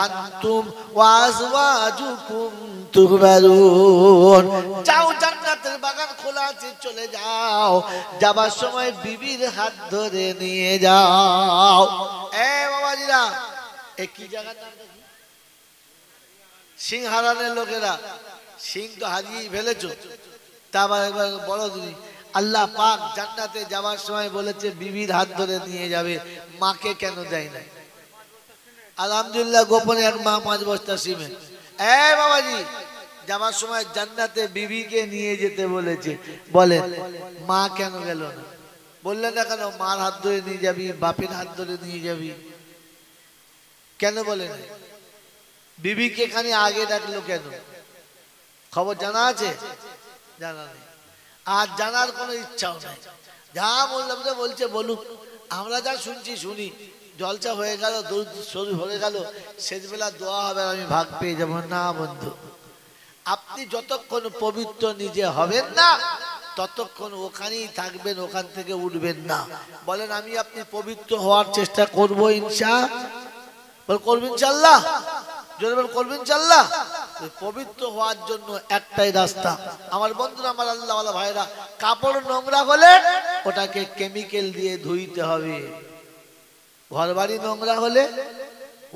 আনতুম ওয়া আজওয়াজুকুম তুহবারুন। যাও, জান্নাতের বাগান খোলা আছে, চলে যাও। যাবার সময় বিবির হাত ধরে নিয়ে যাও। এ বাবাজিরা, এ কি জায়গার নাম? সিং হারানের লোকেরা সিং তো হারিয়েই ফেলেছো। তারপর একবার বড় দিদি, আল্লাহ পাক জান্নাতে যাওয়ার সময় বলেছে বিবির হাত ধরে নিয়ে যাবে, মাকে কেন দেয় না? আলহামদুলিল্লাহ, গোপনে এক মা 5 বস্তা সিমেন্ট। এ বাবাজি, যাওয়ার সময় জান্নাতে বিবিকে নিয়ে যেতে বলেছে, বলেন মা কেন গেল না? বললেন না কেন মার হাত ধরে নিয়ে যাবি, বাপের হাত ধরে নিয়ে যাবি? কেন বলেন? বিবিকে এখানে আগে ডাকলো কেন? খবর জানা আছে? জানা নেই। আর জানার কোনো ইচ্ছাও নাই। যা বললাম যে বলছে বলুক, আমরা যা শুনছি শুনি। জলসা হয়ে গেল, দরুদ শরীফ হয়ে গেল, শেষবেলা দোয়া হবে, আমি ভাগ পেয়ে যাবো না। বন্ধু, আপনি আপনি যতক্ষণ পবিত্র নিজে হবেন না ততক্ষণ ওখানেই থাকবেন, ওখান থেকে উঠবেন না। বলেন আমি আপনি পবিত্র হওয়ার চেষ্টা করব ইনশাআল্লাহ, করবেন ইনশাআল্লাহ, জোরে বল করবেন ইনশাআল্লাহ। পবিত্র হওয়ার জন্য একটাই রাস্তা আমার বন্ধুরা, আমার আল্লাহওয়ালা ভাইরা, কাপড় নোংরা হলে ওটাকে কেমিক্যাল দিয়ে ধুইতে হবে, ঘর বাড়ি নোংরা হলে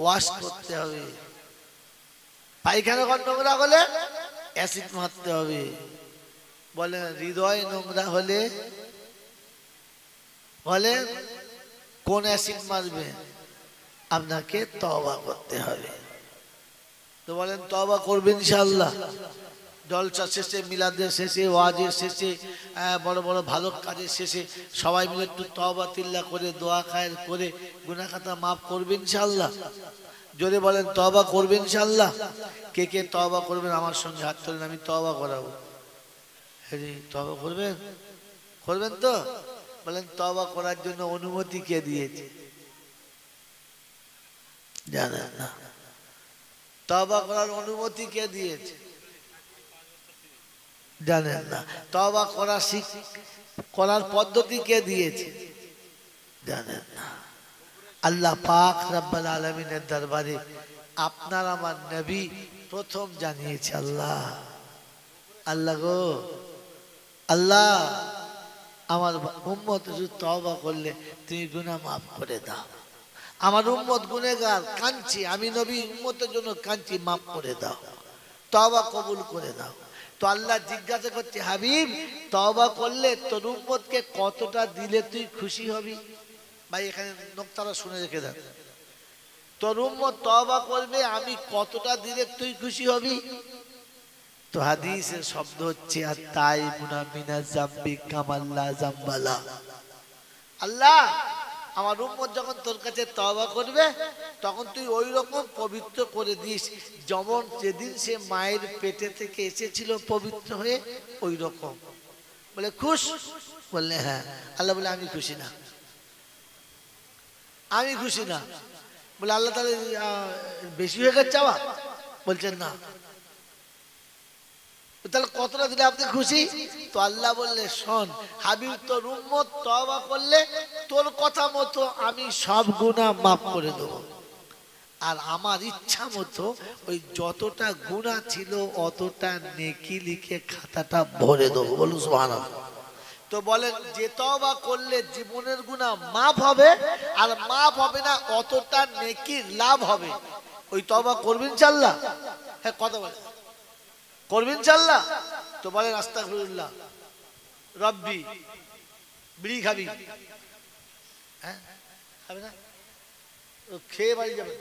ওয়াশ করতে হবে, পায়খানা ঘর নোংরা হলে অ্যাসিড মারতে হবে। বলেন হৃদয় নোংরা হলে বলে কোন অ্যাসিড মারবে? আপনাকে তওবা করতে হবে। তো বলেন তওবা করবেন ইনশাআল্লাহ। জলসা শেষে, মিলাদের শেষে, ওয়াজের শেষে, বড় বড় ভালো কাজের শেষে সবাই মিলে একটু তওবা তিল্লা করে দোয়া খায়ের করে গুনাহ খাতা মাফ করবেন ইনশাআল্লাহ। জোরে বলেন তওবা করবেন ইনশাআল্লাহ। কে কে তওবা করবেন আমার সঙ্গে হাত তোলেন, আমি তওবা করাবো। হ্যাঁ তওবা করবেন, করবেন তো? বলেন তওবা করার জন্য অনুমতি কে দিয়েছে? জানেন না? তওবা করার অনুমতি কে দিয়েছে? জানেন না? তওবা করার পদ্ধতি কে দিয়েছে? জানেন না? আল্লাহ পাক রব্বুল আলামিনের দরবারে আপনার আমার নবী প্রথম জানিয়েছে, আল্লাহ আল্লাহ গো আল্লাহ, আমার উম্মত শুধু তওবা করলে তুমি গুনাহ মাফ করে দাও। আমার উম্মত গুনেহগার, কাঁদছি, আমি নবী উম্মতের জন্য কাঁদছি, মাফ করে দাও, তওবা কবুল করে দাও। তো আল্লাহ জিজ্ঞাসা করছে, হাবিব তওবা করলে তোর উম্মতকে কতটা দিলে তুই খুশি হবি? ভাই এখানে নোকতারা শুনে রেখে দেন। তোর উম্মত তওবা করবে, আমি কতটা দিলে তুই খুশি হবি? তো হাদিসের শব্দ হচ্ছে আত-তাইবুনা মিনাজ যামবি কামাল্লা যামবালা। আল্লাহ আমার উম্মত যখন তোর কাছে তওবা করবে তখন তুই ওই রকম পবিত্র করে দিস যেমন যেদিন সে মায়ের পেটে থেকে এসেছিল পবিত্র হয়ে, ওই রকম। বলে খুশ? বললে হ্যাঁ। আল্লাহ বলে আমি খুশি না, আমি খুশি না। বলে আল্লাহ তাহলে বেশি হয়ে গেছে চাওয়া? বলছেন না। তাহলে কতটা দিলে আপনি খুশি? তো আল্লাহ বললে শোন হাবিব, তোর উম্মত তওবা করলে তোর কথা মতো আমি সব গুনাহ মাফ করে দেব, আর আমার ইচ্ছা মতো ওই যতটা গুনাহ ছিল অতটা নেকি লিখে খাতাটা ভরে দেবো। বলুন সুবহানাল্লাহ। তো বলেন যে তওবা করলে জীবনের গুনাহ মাফ হবে, আর মাফ হবে না অতটা নেকির লাভ হবে, ওই তওবা করবেন ইনশাআল্লাহ? হ্যাঁ কথা বলেন করবেন ইনশাআল্লাহ? তো বলেন আস্তাগফিরুল্লাহ রব্বি। বিড়ি খাবি? হ্যাঁ খাবে না? খেয়ে বাড়ি যাবে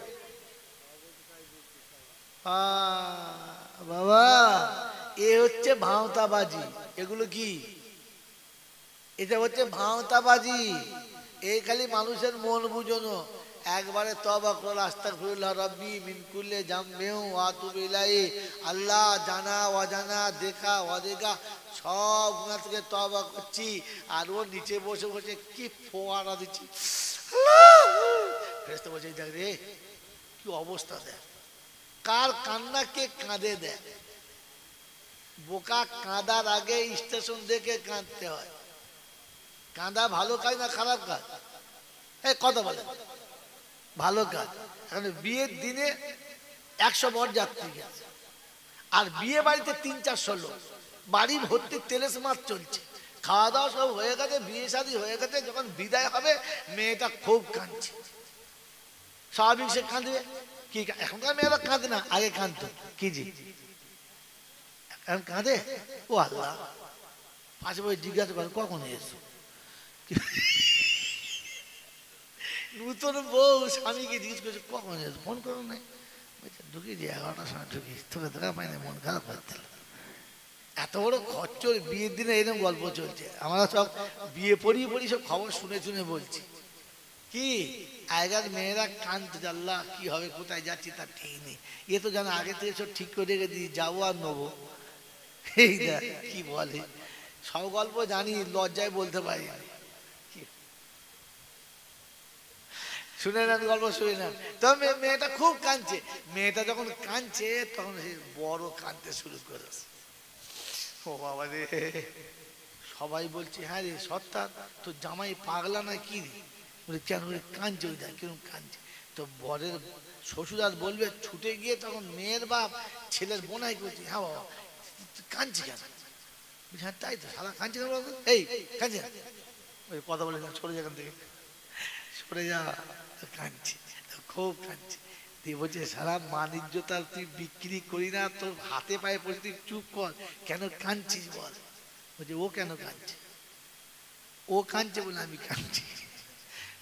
বাবা। এ হচ্ছে ভাঁওতাবাজি। এগুলো কি? এটা হচ্ছে ভাঁওতাবাজি। এই খালি মানুষের মন বুঝানো। একবারে তওবা করো, আস্তাগফিরুল্লাহ রব্বি মিন কুল্লি যামবিন ওয়া আতুবু ইলাইহি। আল্লাহ জানা অজানা, দেখা অদেখা সব গুনাহ থেকে তওবা করছি। আর ও নিচে বসে বসে কি ফোয়ারা দিচ্ছি, ফেরেশতা বলছে দেখ রে কি অবস্থা, দেখ কার কান্না কে কাঁদে দেয়। বোকা কাঁদার আগে স্টেশন দেখে কাঁদতে হয়। কাঁদা ভালো কাজ না খারাপ কাজ? এই কথা বলে ভালো কাজ। এখন বিয়ের দিনে 100 বরযাত্রী গেছে, আর বিয়ে বাড়িতে 300-400 লোক, বাড়ি ভর্তি তেলেস মাছ চলছে, খাওয়া দাওয়া সব হয়ে গেছে, বিয়ে শাদী হয়ে গেছে। যখন বিদায় হবে মেয়েটা খুব কাঁদছে, স্বাভাবিক সে কাঁদবে। কি এখনকার মেয়েরা কাঁদে না, আগে কাঁদতো। কি জি এখন কাঁদে? ও আল্লাহ। পাশে বই জিজ্ঞাসা করে কখন এসো? নতুন বউ স্বামীকে জিজ্ঞেস করছে কখন এসো, ফোন করো নাই? ঢুকিয়ে দিয়ে 11টার সময় ঢুকি, তোকে দেখা পাইনি, মন খারাপ করছিল। এত বড় খচ্চর বিয়ের দিনে এরকম গল্প চলছে। আমরা সব বিয়ে পড়িয়ে সব খবর শুনে শুনে বলছি। কি আগের মেয়েরা কাঁদতে, আল্লাহ কি হবে, কোথায় যাচ্ছি তার ঠিক নেই। এ তো জানো আগে থেকে সব ঠিক করে রেখে দিই, যাবো আর নেবো। এই দেখ কি বলে, সব গল্প জানি, লজ্জায় বলতে পারি। শুনে নেন গল্প, শুনে নেন। তবে মেয়েটা খুব কাঁদছে। মেয়েটা যখন কাঁদছে তখন সে বড় কাঁদতে শুরু করেছে। ও বাবা রে, সবাই বলছে হ্যাঁ রে সত্তা তো জামাই পাগলা না কি রে? বলে কেন রে? কাঁদছে, ওই দেখ কিরকম কাঁদছে। তো বরের শ্বশুর আর বলবে, ছুটে গিয়ে তখন মেয়ের বাপ ছেলের বোনাই করছে, হ্যাঁ বাবা কাঁদছে কেন? হ্যাঁ তাই তো, সারা কাঁদছে কেন? এই কাঁদছে, ওই কথা বলে সরে যা এখান থেকে, সরে যা, কাঁদছে, খুব কাঁদছে। দিয়ে বলছে সারা বাণিজ্যতা তুই বিক্রি করি না, তোর হাতে পায়ে পড়ে, তুই চুপ কর, কেন কাঁদছিস বল? বলছে ও কেন কাঁদছে? ও কাঁদছে বলে আমি কাঁদছি।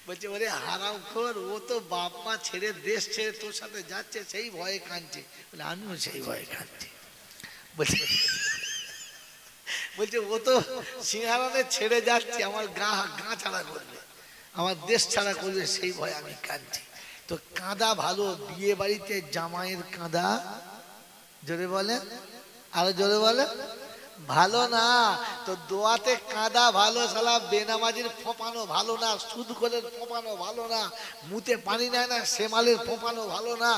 বলছে ওরে হারামখোর, ও তো বাপ মা ছেড়ে দেশ ছেড়ে তোর সাথে যাচ্ছে, সেই ভয়ে কাঁদছে। বলে আমিও সেই ভয়ে কাঁদছি। বলছে বলছে ও তো সিংহারানে ছেড়ে যাচ্ছে, আমার গা ছাড়া করবে, আমার দেশ ছাড়া করবে, সেই ভয়ে আমি কাঁদছি। তো কাঁদা ভালো, বিয়ে বাড়িতে জামাইয়ের কাঁদা, জোরে বলে, আরো জোরে বলে, ভালো না। তো দোয়াতে কাঁদা ভালো, শালা বেনামাজির ফোপানো ভালো না, সুদ করে ফোপানো ভালো না, মুতে পানি নেয় না সেমালের ফোপানো ভালো না।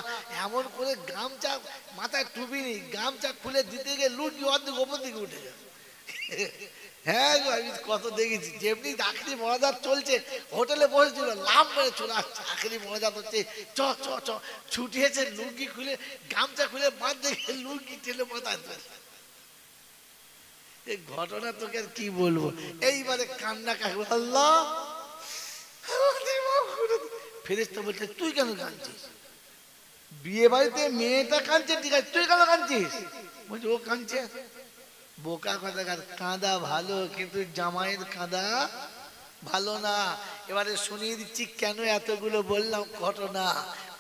এমন করে গামছা মাথায় টুপি নি, গামছা খুলে দিতে গিয়ে লুটি অর্ধেক ওপর দিকে উঠে যাবে। হ্যাঁ আমি কত দেখেছি, যেমনি আখেরি মোনাজাত চলছে, হোটেলে বসেছিল, লাভ মেরে চলে আসছে, আখেরি মোনাজাত হচ্ছে, চ চ চ ছুটিয়েছে, লুঙ্গি খুলে গামছা খুলে বাঁধ দেখে লুঙ্গি টেলে মাথায় ধরে। এই ঘটনা তোকে আর কি বলবো। এইবারে কান্না কাকে, আল্লাহ ফেরেশতা বলছে তুই কেন কাঁদছিস? বিয়ে বাড়িতে মেয়েটা কাঁদছে ঠিক আছে, তুই কেন কাঁদছিস? বলছে ও কাঁদছে। বোকা কথা, কাঁদা ভালো কিন্তু জামাইয়ের কাঁদা ভালো না। এবারে শুনিয়ে দিচ্ছি কেন এতগুলো বললাম ঘটনা।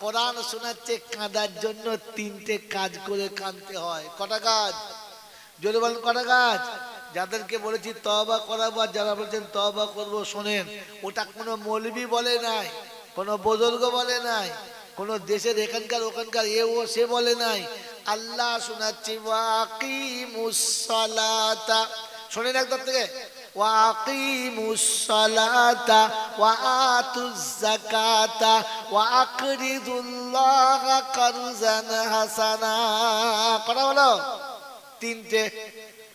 কোরআন শোনাচ্ছে কাঁদার জন্য তিনটে কাজ করে কাঁদতে হয়। কটা কাজ? জোরে বলেন কটা কাজ? যাদেরকে বলেছি তওবা করাবো আর যারা বলছেন তওবা করবো, শোনেন, ওটা কোনো মৌলবি বলে নাই, কোনো বুজুর্গ বলে নাই, কোনো দেশের এখানকার ওখানকার এ ও সে বলে নাই। আল্লাহ শোনাচ্ছি ওয়াকিমুস সালাতা, শোনেন একদম থেকে, ওয়াকিমুস সালাতা ওয়া আতুজ যাকাতা ওয়া আকরিদুল্লাহা কারজান হাসানা। কটা হলো? তিনটে।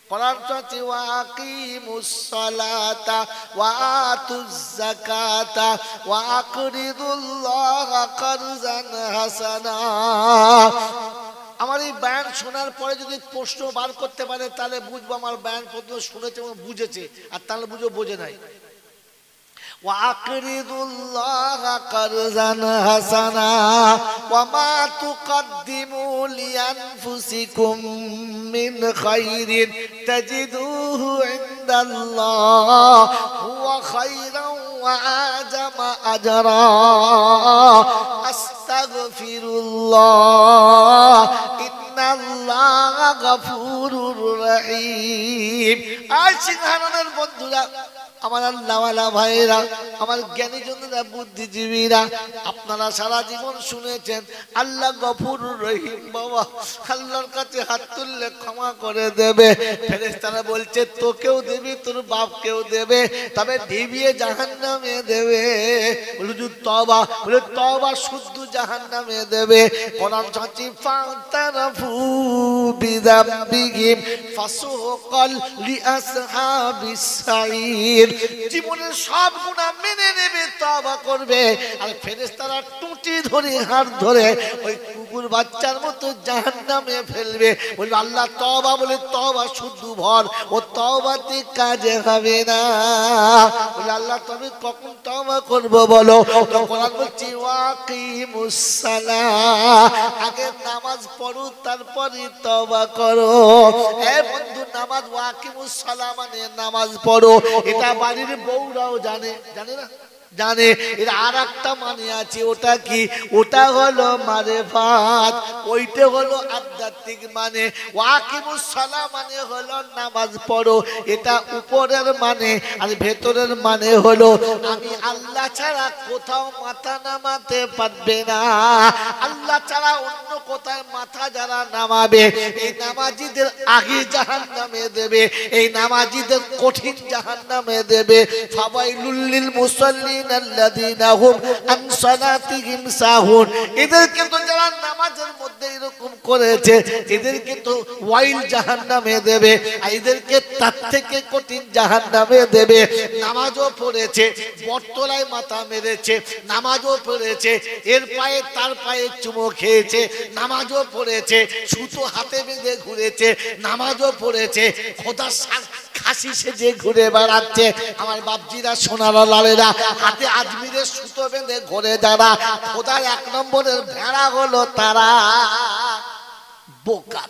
কোরআন চলছে ওয়াকিমুস সালাতা ওয়া আতুজ যাকাতা ওয়া আকরিদুল্লাহা কারজান হাসানা। আমার এই বয়ান শোনার পরে যদি প্রশ্ন বার করতে পারে তাহলে বুঝবো আমার বয়ান প্রথমে শুনেছে এবং বুঝেছে, আর তাহলে বুঝবো বোঝে নাই। وَأَقْرِضُوا اللَّهَ قَرْضًا حَسَنًا وَمَا تُقَدِّمُوا لِأَنفُسِكُم مِّنْ خَيْرٍ تَجِدُوهُ عِندَ اللَّهِ هُوَ خَيْرًا وَأَعْظَمَ أَجْرًا أَسْتَغْفِرُ اللَّهَ إِنَّ اللَّهَ غَفُورٌ رَّحِيمٌ। আর সিংহাসনের বন্ধুরা, আমার আল্লাহওয়ালা ভাইরা, আমার জ্ঞানী জনেরা, বুদ্ধিজীবীরা, আপনারা সারা জীবন শুনেছেন আল্লাহ গফুর রহিম। বাবা আল্লাহর কাছে হাত তুললে ক্ষমা করে দেবে। ফেরেশতারা বলছে তোকেও দেবে, তোর বাপকেও দেবে, তবে ডিবিয়ে জাহান্নামে দেবে। বলে তওবা, বলে তওবা শুদ্ধ জাহান্নামে দেবে। কোরআন চাচি ফাতারাফু বিযামবিহিম ফাসুকাল লিআসহাবিস সাঈর। জীবনের সব গুনাহ মেনে নেবে, তওবা করবে, আর ফেরেশতারা টুটি ধরে হাত ধরে ওই কুকুর বাচ্চার মতো জাহান্নামে ফেলবে। বলে আল্লাহ তওবা, বলে তওবা শুদ্ধ ভর, ও তওবাতে কাজে হবে না। বলে আল্লাহ তবে কখন তওবা করব বলো? তো কোরআন বলছে ওয়াকিমুস সালাহ, আগে নামাজ পড়ো তারপরে তওবা করো। এ বন্ধু, নামাজ ওয়াকিমুস সালাহ মানে নামাজ পড়ো, এটা বাড়ির বউরাও জানে, জানে না? জানে। এর আর একটা মানে আছে, ওটা কি? ওটা হলো মারেফাত, ওইটা হলো আধ্যাত্মিক মানে। ওয়াকিমুস সালাহ মানে হলো নামাজ পড়ো, এটা উপরের মানে, আর ভেতরের মানে হলো আমি আল্লাহ ছাড়া কোথাও মাথা নামাতে পারবে না। আল্লাহ ছাড়া অন্য কোথায় মাথা যারা নামাবে, এই নামাজিদের আগে জাহান্নামে দেবে, এই নামাজিদের কঠিন জাহান্নামে দেবে। ফাওয়াইলুল লিল মুসাল্লিন আল্লাযীনা হুম আন সালাতিহিম সাহুন। এদেরকে তো যারা নামাজের মধ্যে এরকম করেছে এদেরকে তো ওয়াইল জাহান্নামে দেবে, আর এদেরকে তার থেকে কঠিন জাহান্নামে দেবে। নামাজও পড়েছে, বটতলায় মাথা মেরেছে, নামাজও পড়েছে, এর পায়ে তার পায়ে চুমো খেয়েছে, নামাজও পড়েছে, সুতো হাতে বেঁধে ঘুরেছে, নামাজও পড়েছে, খোদার খাসি সেজে ঘুরে বেড়াচ্ছে। আমার বাপজিরা সোনার লালেরা হাতে আজমিরের সুতো বেঁধে ঘুরে যারা খোদার এক নম্বরের ভেড়া হলো তারা বোকা।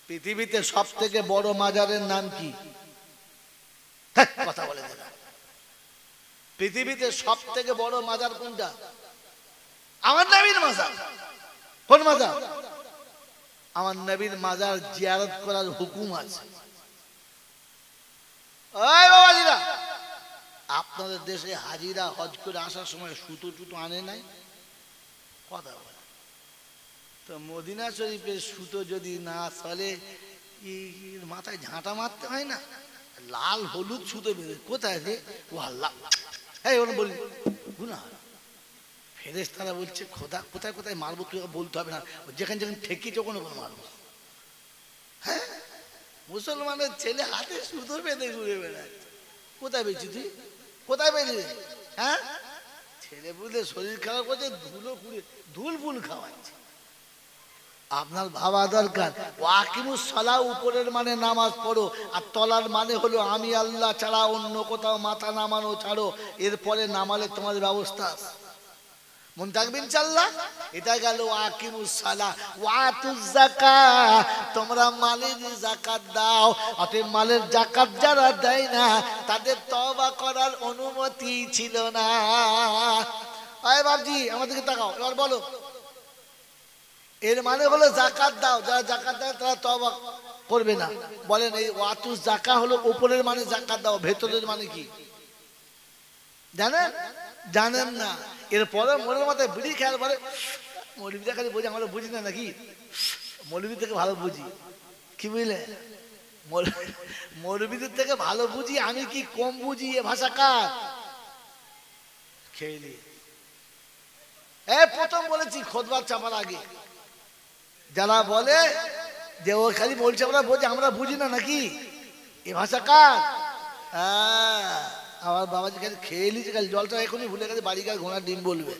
পৃথিবীতে সব থেকে বড় মাজারের নাম কি? কথা বলে দাদা, পৃথিবীতে সব থেকে বড় মাজার কোনটা? আমার নবীর মাজার। কোন মাজার? আমার নবীর মাজার জিয়ারত করার হুকুম আছে। ওই বাবাজিরা, আপনাদের দেশে হাজিরা হজ করে আসার সময় সুতো টুতো আনে নাই? কথা বলে তো মদিনা শরীফের সুতো যদি না চলে মাথায় ঝাঁটা মারতে হয় না? লাল হলুদ সুতো বেঁধে কোথায় যে ও আল্লাহ, হ্যাঁ ওরা বলি গুনাহ। ফেরেশতারা বলছে খোদা কোথায় কোথায় মারবো তুই বলতে হবে না, যেখানে যেখানে ঠেকিয়েছে ওখানে ওখানে মারবো। হ্যাঁ, মুসলমানের ছেলে হাতে সুতো বেঁধে ঘুরে বেড়াচ্ছে। কোথায় পেয়েছি তুই? কোথায় পেয়েছি? হ্যাঁ, ছেলে বুঝলে শরীর খারাপ করছে, ধুলো খুঁড়ে ধুল ফুল খাওয়াচ্ছে। আপনার ভাবা দরকার ওয়াকিমুস সালাহ উপরের মানে নামাজ পড়ো, আর তলার মানে হলো আমি আল্লাহ ছাড়া অন্য কোথাও মাথা নামানো ছাড়ো, এরপরে নামালে তোমার ব্যবস্থা আছে। মন থাকবে ইনশাআল্লাহ। এটা গেল ওয়াকিমুস সালাহ ওয়াতুজ যাকাত, তোমরা মালের যাকাত দাও। অতএব মালের যাকাত যারা দেয় না তাদের তওবা করার অনুমতি ছিল না। আয় বাবজি আমাদেরকে তাকাও, এবার বলো এর মানে হলো যাকাত দাও, যারা যাকাত দেয় তারা তওবা করবে না। বলেন এই ওয়াতুজ যাকাত হলো উপরের মানে যাকাত দাও, ভেতরের মানে কি জানেন? জানেন না। এরপরে মনের মাথায় বিড়ি খেয়াল বলে মৌলবীরা খালি বুঝি, আমরা বুঝি না নাকি? মৌলবী থেকে ভালো বুঝি, কি বুঝলে? মৌলবীদের থেকে ভালো বুঝি, আমি কি কম বুঝি? এ ভাষা কার? খেয়ে প্রথম বলেছি খোদবার চাপার আগে যারা বলে যে ও খালি বলছে আমরা বুঝি, আমরা বুঝি না নাকি? এ ভাষা কার? আমার বাবাজি খালি খেয়ে নিয়েছে, খালি জলটা এখনই ভুলে গেছে, বাড়ি গিয়ে ঘোড়ার ডিম বলবে।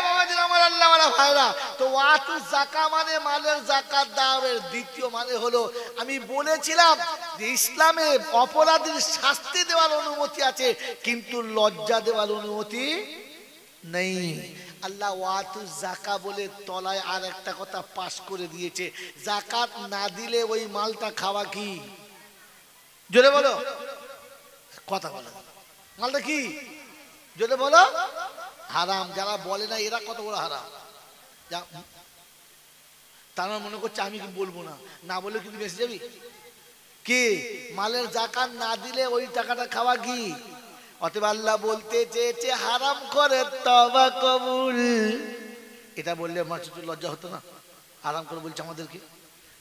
বাবাজি আমার আল্লাহ আমার ভাইরা, তো ওয়াতুজ যাকাত মানে মালের যাকাত দাও। এর দ্বিতীয় মানে হলো আমি বলেছিলাম যে ইসলামে অপরাধীর শাস্তি দেওয়ার অনুমতি আছে কিন্তু লজ্জা দেওয়ার অনুমতি নেই। আল্লাহ ওয়াতুজ যাকাত বলে তলায় আর একটা কথা পাশ করে দিয়েছে, যাকাত না দিলে ওই মালটা খাওয়া কি? জোরে বলো, কথা বলো, মালটা কি? জোরে বলো, হারাম। যারা বলে না এরা কত বড় হারাম। তারা মনে করছে আমি কি বলবো না, না বলে কিন্তু বেঁচে যাবি কি? মালের যাকাত না দিলে ওই টাকাটা খাওয়া কি? অতএব আল্লাহ বলতে চেয়েছে হারাম করে তওবা কবুল। এটা বললে আমার ছোট লজ্জা হতো না? হারাম করে বলছে আমাদেরকে।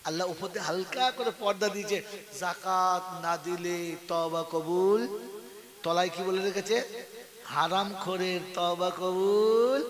আল্লাহ উপর দিয়ে হালকা করে পর্দা দিয়েছে, যাকাত না দিলে তওবা কবুল। তলায় কি বলে রেখেছে? হারাম করে তওবা কবুল